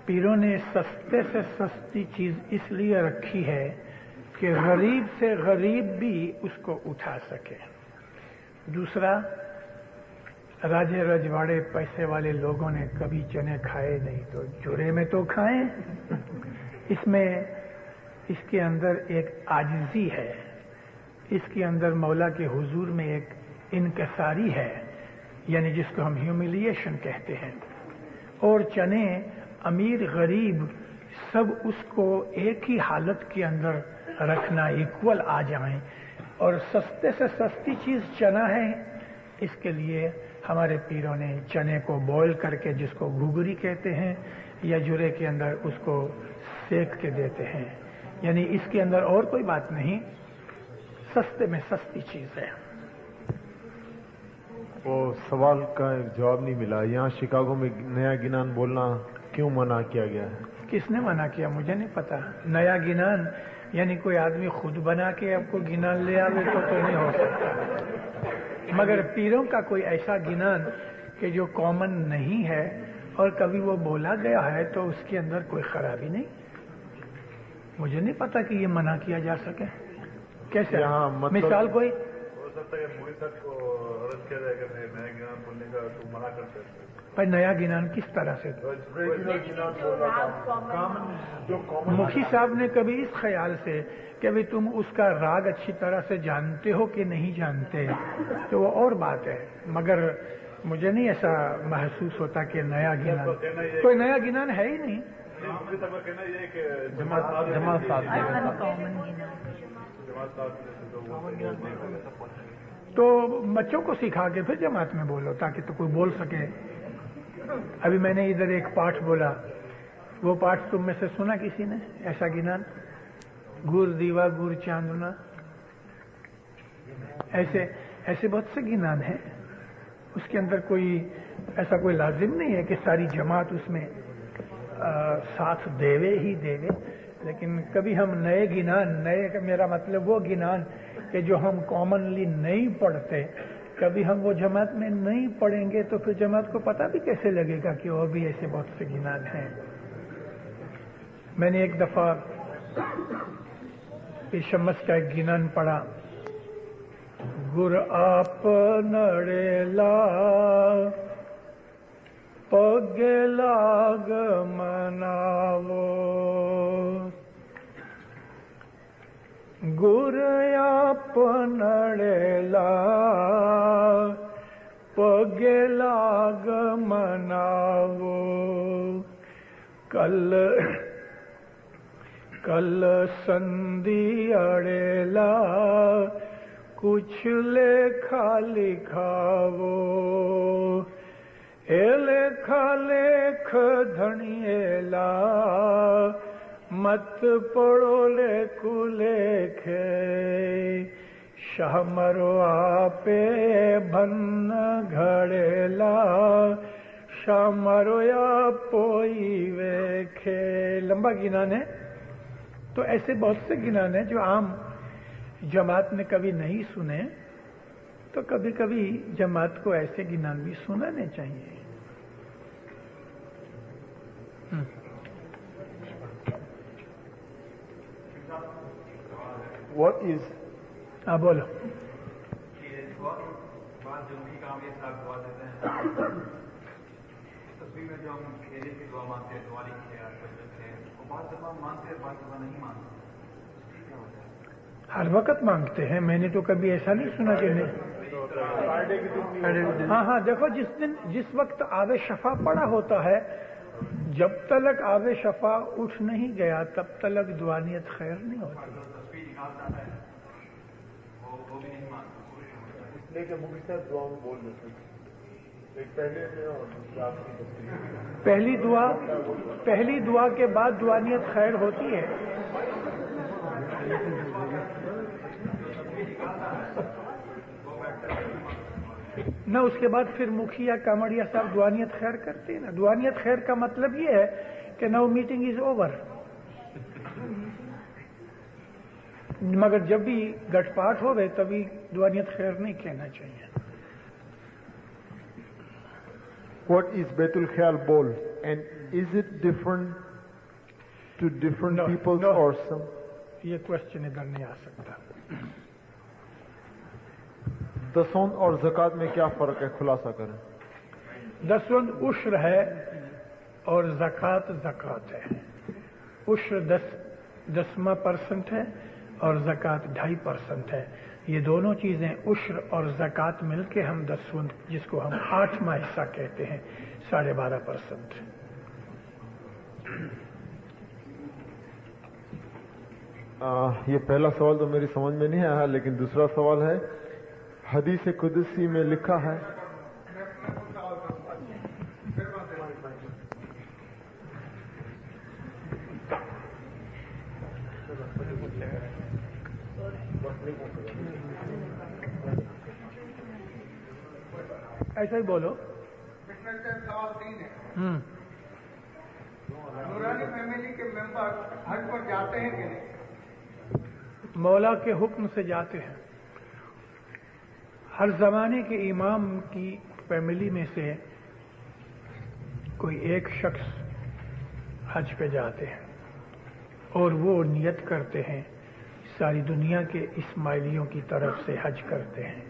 पीरों ने सस्ते से सस्ती चीज इसलिए रखी है कि गरीब से गरीब भी उसको उठा सके। दूसरा, राजे रजवाड़े पैसे वाले लोगों ने कभी चने खाए नहीं, तो जूरे में तो खाएं। इसमें इसके अंदर एक आजिजी है, इसके अंदर मौला के हुजूर में एक इनकसारी है यानी जिसको हम ह्यूमिलिएशन कहते हैं। और चने अमीर गरीब सब उसको एक ही हालत के अंदर रखना, इक्वल आ जाएं, और सस्ते से सस्ती चीज चना है, इसके लिए हमारे पीरों ने चने को बॉयल करके, जिसको घुघरी कहते हैं, या जुरे के अंदर उसको सेक के देते हैं। यानी इसके अंदर और कोई बात नहीं, सस्ते में सस्ती चीज है। वो सवाल का जवाब नहीं मिला। यहाँ शिकागो में नया गिनान बोलना क्यों मना किया गया है? किसने मना किया मुझे नहीं पता। नया गिनान यानी कोई आदमी खुद बना के आपको गिनान ले आवे तो नहीं हो सकता, मगर पीरों का कोई ऐसा गिनान कि जो कॉमन नहीं है और कभी वो बोला गया है तो उसके अंदर कोई खराबी नहीं। मुझे नहीं पता कि ये मना किया जा सके। कैसे मतलब मिसाल कोई हो सकता है मोदी साहब को अर्ज किया जाएगा नया गिनान बोलने का, तो मना करते हैं। पर नया गिनान किस तरह से? मुखी साहब ने कभी इस ख्याल से कि भाई तुम उसका राग अच्छी तरह से जानते हो कि नहीं जानते, तो वो और बात है, मगर मुझे नहीं ऐसा महसूस होता कि नया गिनान, कोई नया गिनान है ही नहीं। तो बच्चों को सिखा के फिर जमात में बोलो ताकि तो कोई बोल सके। अभी मैंने इधर एक पाठ बोला, वो पाठ तुम में से सुना किसी ने ऐसा गिनान? गुर दीवा गुर चांदना, ऐसे ऐसे बहुत से गिनान है। उसके अंदर कोई ऐसा कोई लाजिम नहीं है कि सारी जमात उसमें साथ देवे ही देवे, लेकिन कभी हम नए गिनान, नए का मेरा मतलब वो गिनान कि जो हम कॉमनली नहीं पढ़ते, कभी हम वो जमात में नहीं पढ़ेंगे तो फिर जमात को पता भी कैसे लगेगा कि और भी ऐसे बहुत से गिनान हैं। मैंने एक दफा शम्स का एक गिनान पढ़ा, गुर आप नड़ेला पगे लाग मनावो, गुर आप नड़ेला पगे लाग मनावो, कल संधि अड़ेला कुछ लेखा लिखावो, ए लेखा लेख धनिएला मत पढ़ो लेखु लेखे, शाह मरो आपे भन्न घड़ेला, शाह मरो या पोई वेखे। लंबा गिनान है। तो ऐसे बहुत से गिनान हैं जो आम जमात ने कभी नहीं सुने, तो कभी कभी जमात को ऐसे गिनान भी सुनाने चाहिए। What is? हाँ बोलो। तस्वीर में जो हम खेले की दुआ मांगते हैं, दुआ लिखते हैं, वो बात दफा मांगते हैं, बात दफा नहीं मांगते, क्या होता है? हर वक्त मांगते हैं, मैंने तो कभी ऐसा नहीं सुना कि नहीं। हाँ हाँ, देखो जिस वक्त आवे शफा पड़ा होता है, जब तक आवे शफा उठ नहीं गया तब तक दुआनियत खैर नहीं होती। तस्वीर निकालता है वो भी नहीं मानता, इसलिए कि मुझे साथ दुआ में बोल देते हैं। एक पहली दुआ के बाद दुआनियत खैर होती है। न उसके बाद फिर मुखिया कामड़िया साहब दुआनियत खैर करते हैं ना। दुआनियत खैर का मतलब ये है कि नाउ मीटिंग इज ओवर। मगर जब भी गठपाठ हो गए तभी दुआनियत खैर नहीं कहना चाहिए। What is Baitul Khayal bowl, and is it different to different peoples or some? ये क्वेश्चन इधर नहीं आ सकता। दसवंत और ज़कात में क्या फर्क है, खुलासा करें। दसवंत उश्र है और ज़कात ज़कात है। उश्र 10% है और ज़कात 2.5% है। یہ دونوں چیزیں عشر اور زکوٰۃ مل کے ہم 10 جس کو ہم 8واں حصہ کہتے ہیں 12.5%. یہ پہلا سوال تو میری سمجھ میں نہیں آیا، لیکن دوسرا سوال ہے حدیث قدسی میں لکھا ہے ایسا ہی بولو. سوال 3 ہے. نورانی فیملی کے ممبر حج پر جاتے ہیں کہ نہیں؟ مولا کے حکم سے جاتے ہیں. ہر زمانے کے امام کی فیملی میں سے کوئی ایک شخص حج پہ جاتے ہیں اور وہ نیت کرتے ہیں ساری دنیا کے اسماعیلیوں کی طرف سے حج کرتے ہیں.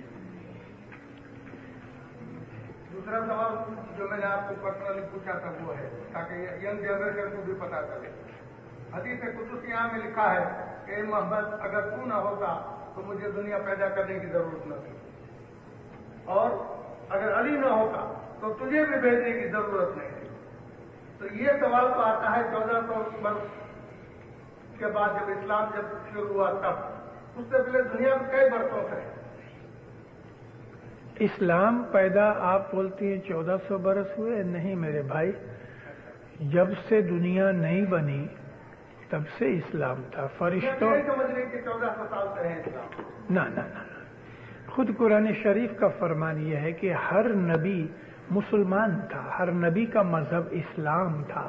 دوسرا سوال جو میں نے آپ کو پرسنلی پوچھا تھا وہ ہے تاکہ ینگ جنریشن کو بھی پتا چلے. حدیث قدسی میں لکھا ہے کہ اے محمد اگر تو نہ ہوتا تو مجھے دنیا پیدا کرنے کی ضرورت نہ تھی، اور اگر علی نہ ہوتا تو تجھے بھی بھیجنے کی ضرورت نہیں تھی. تو یہ سوال تو آتا ہے 1400 برس کے بعد جب اسلام جب شروع ہوا تب. اس سے پہلے دنیا میں کئی برسوں سے اسلام پیدا آپ بولتی ہیں 1400 برس ہوئے؟ نہیں میرے بھائی، جب سے دنیا نہیں بنی تب سے اسلام تھا. فرشتوں نہیں سمجھ رہی کہ 1400 سال سے ہے اسلام. نہ خود قرآن شریف کا فرمان یہ ہے کہ ہر نبی مسلمان تھا، ہر نبی کا مذہب اسلام تھا.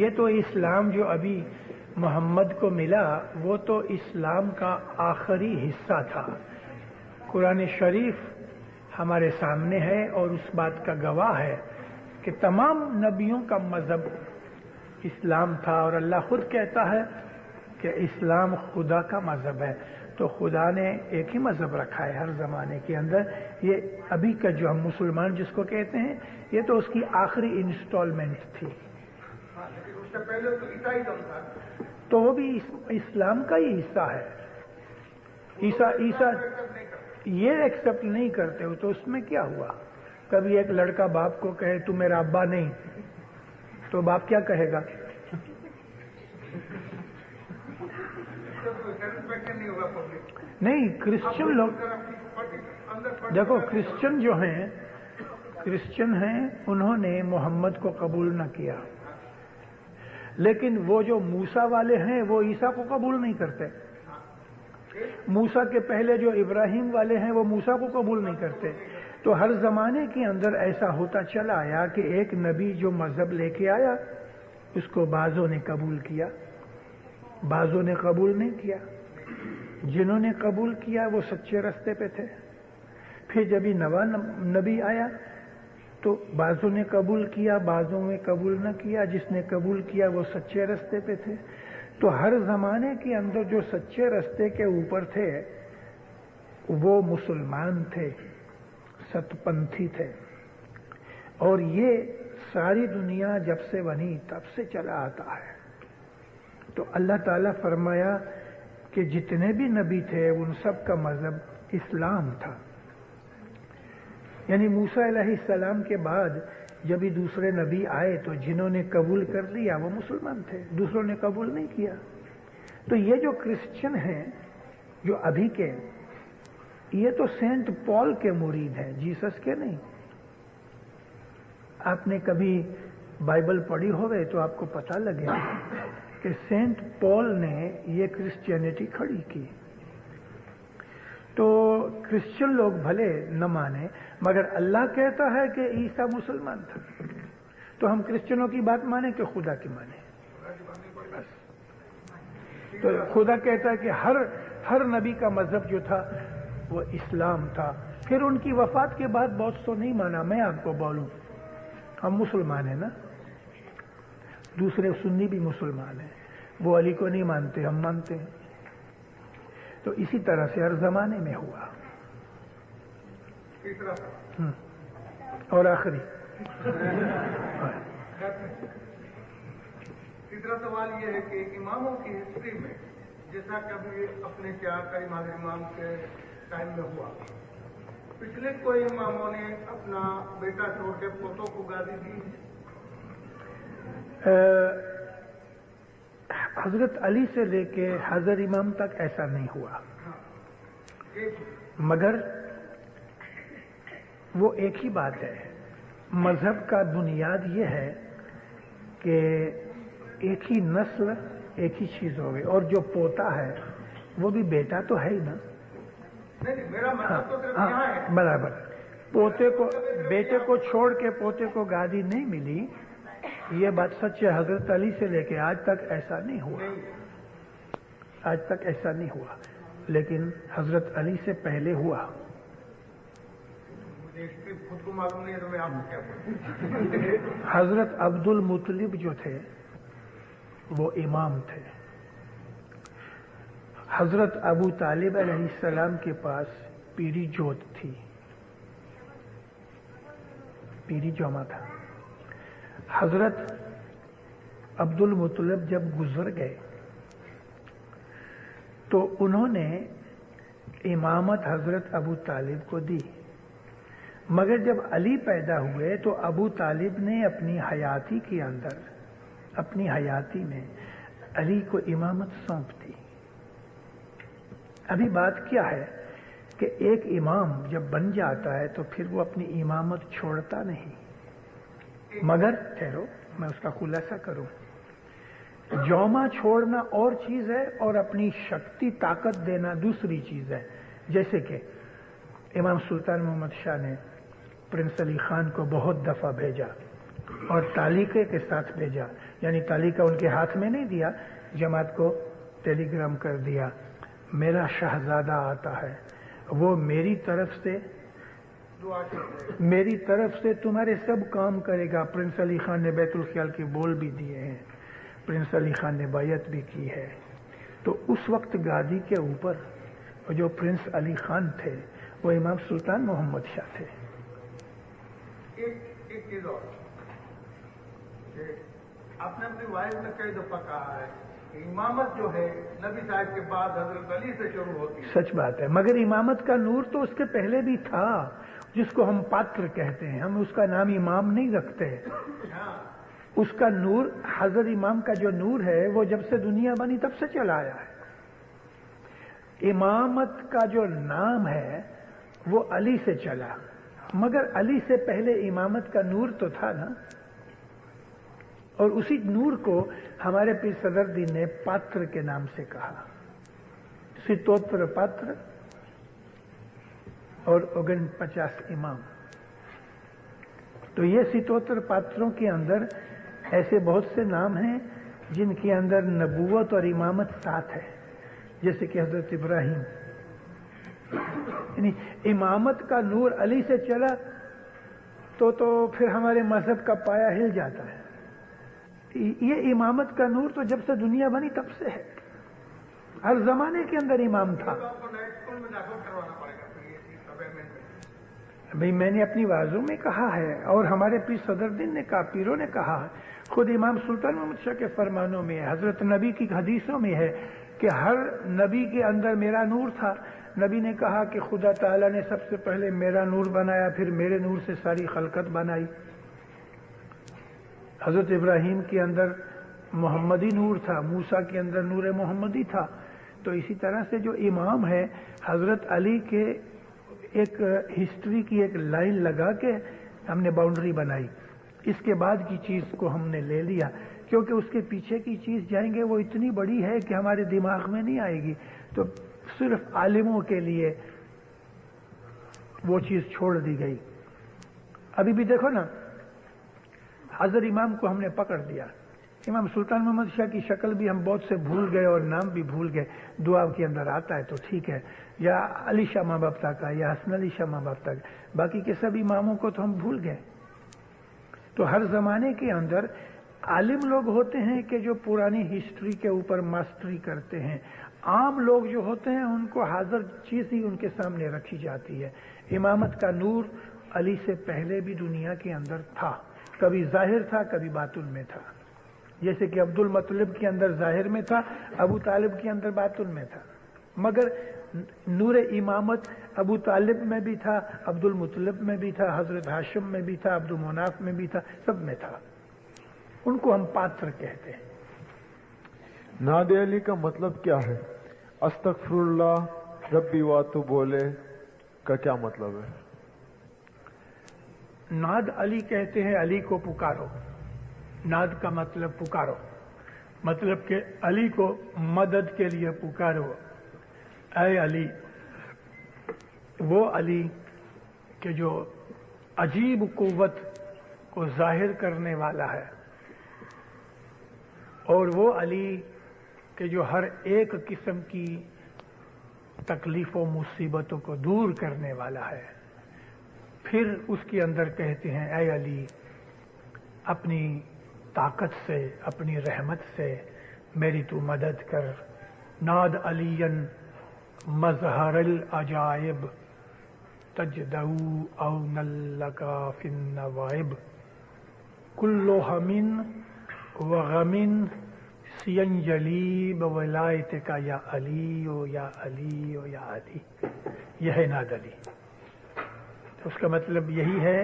یہ تو اسلام جو ابھی محمد کو ملا وہ تو اسلام کا آخری حصہ تھا. قرآن شریف ہمارے سامنے ہے اور اس بات کا گواہ ہے کہ تمام نبیوں کا مذہب اسلام تھا، اور اللہ خود کہتا ہے کہ اسلام خدا کا مذہب ہے. تو خدا نے ایک ہی مذہب رکھا ہے ہر زمانے کے اندر. یہ ابھی کا جو ہم مسلمان جس کو کہتے ہیں یہ تو اس کی آخری انسٹالمنٹ تھی. لیکن اس سے پہلے تو عیسائی تھا، تو وہ بھی اسلام کا ہی حصہ ہے. عیسیٰ یہ ایکسپٹ نہیں کرتے ہو تو اس میں کیا ہوا؟ کبھی ایک لڑکا باپ کو کہے تو میرا ابا نہیں، تو باپ کیا کہے گا؟ نہیں، کرسچن لوگ دیکھو، کرسچن جو ہیں انہوں نے محمد کو قبول نہ کیا، لیکن وہ جو موسیٰ والے ہیں وہ عیسیٰ کو قبول نہیں کرتے. موسیٰ کے پہلے جو ابراہیم والے ہیں وہ موسیٰ کو قبول نہیں کرتے. تو ہر زمانے کے اندر ایسا ہوتا چلا آیا کہ ایک نبی جو مذہب لے کے آیا اس کو بعضوں نے قبول کیا، بعضوں نے قبول نہیں کیا. جنہوں نے قبول کیا وہ سچے راستے پہ تھے. پھر جب یہ نوا نبی آیا تو بعضوں نے قبول کیا، بعضوں نے قبول نہ کیا. جس نے قبول کیا وہ سچے راستے پہ تھے. تو ہر زمانے کے اندر جو سچے راستے کے اوپر تھے وہ مسلمان تھے، ست پنتھی تھے. اور یہ ساری دنیا جب سے بنی تب سے چلا آتا ہے. تو اللہ تعالیٰ فرمایا کہ جتنے بھی نبی تھے ان سب کا مذہب اسلام تھا. یعنی موسیٰ علیہ السلام کے بعد جب یہ دوسرے نبی آئے تو جنہوں نے قبول کر لیا وہ مسلمان تھے، دوسروں نے قبول نہیں کیا. تو یہ جو کرسچن ہیں جو ابھی کے، یہ تو سینٹ پال کے مرید ہیں، جیسس کے نہیں. آپ نے کبھی بائبل پڑھی ہوگی تو آپ کو پتہ لگے کہ سینٹ پال نے یہ کرسچینٹی کھڑی کی. تو کرسچن لوگ بھلے نہ مانے مگر اللہ کہتا ہے کہ عیسیٰ مسلمان تھا، تو ہم کرسچنوں کی بات مانیں کہ خدا کی مانیں؟ تو خدا کہتا ہے کہ ہر نبی کا مذہب جو تھا وہ اسلام تھا. پھر ان کی وفات کے بعد بہت سو نہیں مانا. میں آپ کو بولوں ہم مسلمان ہیں نا، دوسرے سنی بھی مسلمان ہیں، وہ علی کو نہیں مانتے، ہم مانتے ہیں. تو اسی طرح سے ہر زمانے میں ہوا. اور آخری تیسرا سوال یہ ہے کہ اماموں کی ہسٹری میں जैसा कभी अपने क्या करीम हाजिर इमाम के टाइम में हुआ, पिछले कोई इमामों ने अपना बेटा छोड़ के पोतों को गादी दी? हजरत अली से लेके हजर इमाम तक ऐसा नहीं हुआ, मगर वो एक ही बात है, मजहब का बुनियाद ये है कि एक ही नस्ल एक ही चीज हो गई, और जो पोता है वो भी बेटा तो है ही ना। नहीं, मेरा मतलब तो सिर्फ यहाँ है। बराबर, पोते को, बेटे को छोड़ के पोते को गादी नहीं मिली, ये बात सच है। हजरत अली से लेके आज तक ऐसा नहीं हुआ, आज तक ऐसा नहीं हुआ, लेकिन हजरत अली से पहले हुआ। मुझे खुद को मालूम नहीं है तो मैं आपको क्या बोलूं। हजरत अब्दुल मुतलिब जो थे वो इमाम थे। हजरत अबू तालिब अलैहिस्सलाम के पास पीरी जोत थी, पीरी जोमा था। हजरत अब्दुल मुतलिब जब गुजर गए तो उन्होंने इमामत हजरत अबू तालिब को दी, मगर जब अली पैदा हुए तो अबू तालिब ने अपनी हयाती के अंदर, अपनी हयाती में अली को इमामत सौंप दी। अभी बात क्या है कि एक इमाम जब बन जाता है तो फिर वो अपनी इमामत छोड़ता नहीं, मगर ठहरो मैं उसका खुलासा करूं। जौमा छोड़ना और चीज है और अपनी शक्ति ताकत देना दूसरी चीज है। जैसे कि इमाम सुल्तान मोहम्मद शाह ने प्रिंस अली खान को बहुत दफा भेजा और तालिके के साथ भेजा, यानी तालिका उनके हाथ में नहीं दिया, जमात को टेलीग्राम कर दिया, मेरा शहजादा आता है, वो मेरी तरफ से तुम्हारे सब काम करेगा। प्रिंस अली खान ने बैतुल ख्याल के बोल भी दिए हैं, प्रिंस अली खान ने बैयत भी की है। तो उस वक्त गादी के ऊपर जो प्रिंस अली खान थे वो इमाम सुल्तान मोहम्मद शाह थे। एक चीज और, आपने अपनी वाइज में कई दफा कहा है कि इमामत जो है नबी साहब के बाद हजरत अली से शुरू होती है। सच बात है, मगर इमामत का नूर तो उसके पहले भी था, जिसको हम पात्र कहते हैं, हम उसका नाम इमाम नहीं रखते। उसका नूर, हजरत इमाम का जो नूर है वो जब से दुनिया बनी तब से चला आया है। इमामत का जो नाम है वो अली से चला, मगर अली से पहले इमामत का नूर तो था ना। और उसी नूर को हमारे पीर सदरुद्दीन ने पात्र के नाम से कहा, सितोत्र पात्र और 49 इमाम। तो ये सितोत्र पात्रों के अंदर ऐसे बहुत से नाम हैं जिनके अंदर नबूवत और इमामत साथ है, जैसे कि हजरत इब्राहिम। यानी इमामत का नूर अली से चला तो फिर हमारे मजहब का पाया हिल जाता है। ये इमामत का नूर तो जब से दुनिया बनी तब से है, हर जमाने के अंदर इमाम था। भाई मैंने अपनी वाजों में कहा है और हमारे पीर सदरुद्दीन ने कहा, पीरों ने कहा है, खुद इमाम सुल्तान मोहम्मद शाह के फरमानों में है, हजरत नबी की हदीसों में है कि हर नबी के अंदर मेरा नूर था। नबी ने कहा कि खुदा ताला ने सबसे पहले मेरा नूर बनाया, फिर मेरे नूर से सारी खलकत बनाई। हजरत इब्राहिम के अंदर मोहम्मदी नूर था, मूसा के अंदर नूर मोहम्मदी था। तो इसी तरह से जो इमाम है, हजरत अली के एक हिस्ट्री की एक लाइन लगा के हमने बाउंड्री बनाई, इसके बाद की चीज को हमने ले लिया, क्योंकि उसके पीछे की चीज जाएंगे वो इतनी बड़ी है कि हमारे दिमाग में नहीं आएगी। तो सिर्फ आलिमों के लिए वो चीज छोड़ दी गई। अभी भी देखो ना, हजर इमाम को हमने पकड़ दिया, इमाम सुल्तान मोहम्मद शाह की शक्ल भी हम बहुत से भूल गए और नाम भी भूल गए। दुआ के अंदर आता है तो ठीक है, या अली शाह माँ बाप तक का, या हसन अली शाह माँ बाप तक, बाकी के सभी इमामों को तो हम भूल गए। तो हर जमाने के अंदर आलिम लोग होते हैं कि जो पुरानी हिस्ट्री के ऊपर मास्टरी करते हैं। आम लोग जो होते हैं उनको हाजिर चीज ही उनके सामने रखी जाती है। इमामत का नूर अली से पहले भी दुनिया के अंदर था, कभी जाहिर था कभी बातुन में था। जैसे कि अब्दुल मुत्तलिब के अंदर जाहिर में था, अबू तालिब के अंदर बातिन में था, मगर नूर इमामत अबू तालिब में भी था, अब्दुल मुत्तलिब में भी था, हजरत हाशिम में भी था, अब्दुल मुनाफ में भी था, सब में था। उनको हम पात्र कहते हैं। नाद अली का मतलब क्या है? अस्तगफिरुल्लाह रब्बी वातु बोले का क्या मतलब है? नाद अली कहते हैं अली को पुकारो। नाद का मतलब पुकारो, मतलब कि अली को मदद के लिए पुकारो। ऐ अली, वो अली के जो अजीब कुव्वत को जाहिर करने वाला है, और वो अली के जो हर एक किस्म की तकलीफों मुसीबतों को दूर करने वाला है। फिर उसके अंदर कहते हैं ऐ अली, अपनी ताकत से, अपनी रहमत से मेरी तू मदद कर। नाद अलियन मजहरल अजाइब तजदऊ औ नल्लका फिन नवाइब कुल्लो हमिन व गमिन सियंजली बवलायत का या अली ओ या अली ओ या अली। यह है नाद अली। तो उसका मतलब यही है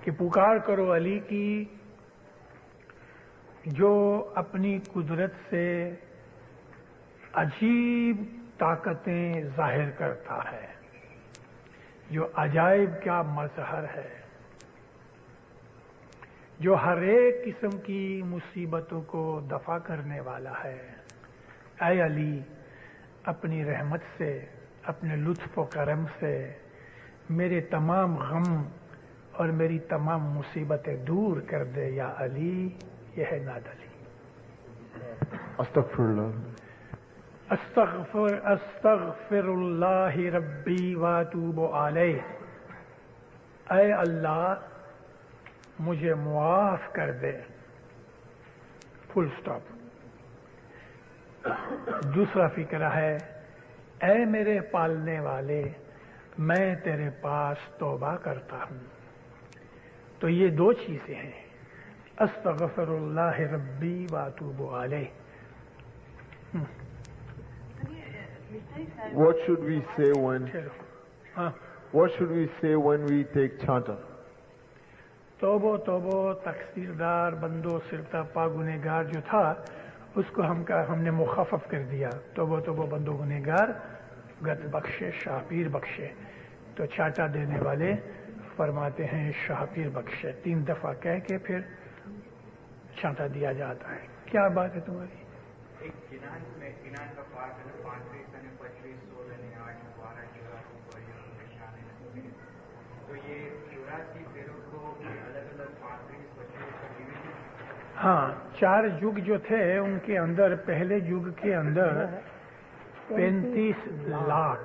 कि पुकार करो अली की, जो अपनी कुदरत से अजीब ताकतें जाहिर करता है, जो अजाइब का मजहर है, जो हर एक किस्म की मुसीबतों को दफा करने वाला है। ऐ अली, अपनी रहमत से, अपने लुत्फ व करम से मेरे तमाम गम और मेरी तमाम मुसीबतें दूर कर दे या अली। यह है नाद अली। अस्तगफिरुल्लाह रब्बी व अतूबु अलैह। ऐ अल्लाह, मुझे मुआफ कर दे। Full stop. दूसरा फिक्रा है, ऐ मेरे पालने वाले, मैं तेरे पास तौबा करता हूं। तो ये दो चीजें हैं, अस्तगफिरुल्लाह रब्बी व अतूबु अलैह। What should we say when हाँ, What should we say when we take chanta? तौबो तौबो तकसीरदार बंदो सिरता पा गुनेगार जो था, उसको हमने मुखफ़फ़ कर दिया। तौबो तौबो बंदो गुनेगार गत बख्शे शाहपीर बख्शे। तो चाटा देने वाले फरमाते हैं शाहपीर बख्शे। 3 दफा कह के फिर चाटा दिया जाता है। क्या बात है तुम्हारी? एक किनान का पाठ है, 5वीं सने 25 16 ने 8 12 14 तो ये 84 फेरों को अलग अलग 35 25 का डिवीजन। हाँ, 4 युग जो थे उनके अंदर, पहले युग के अंदर 35 लाख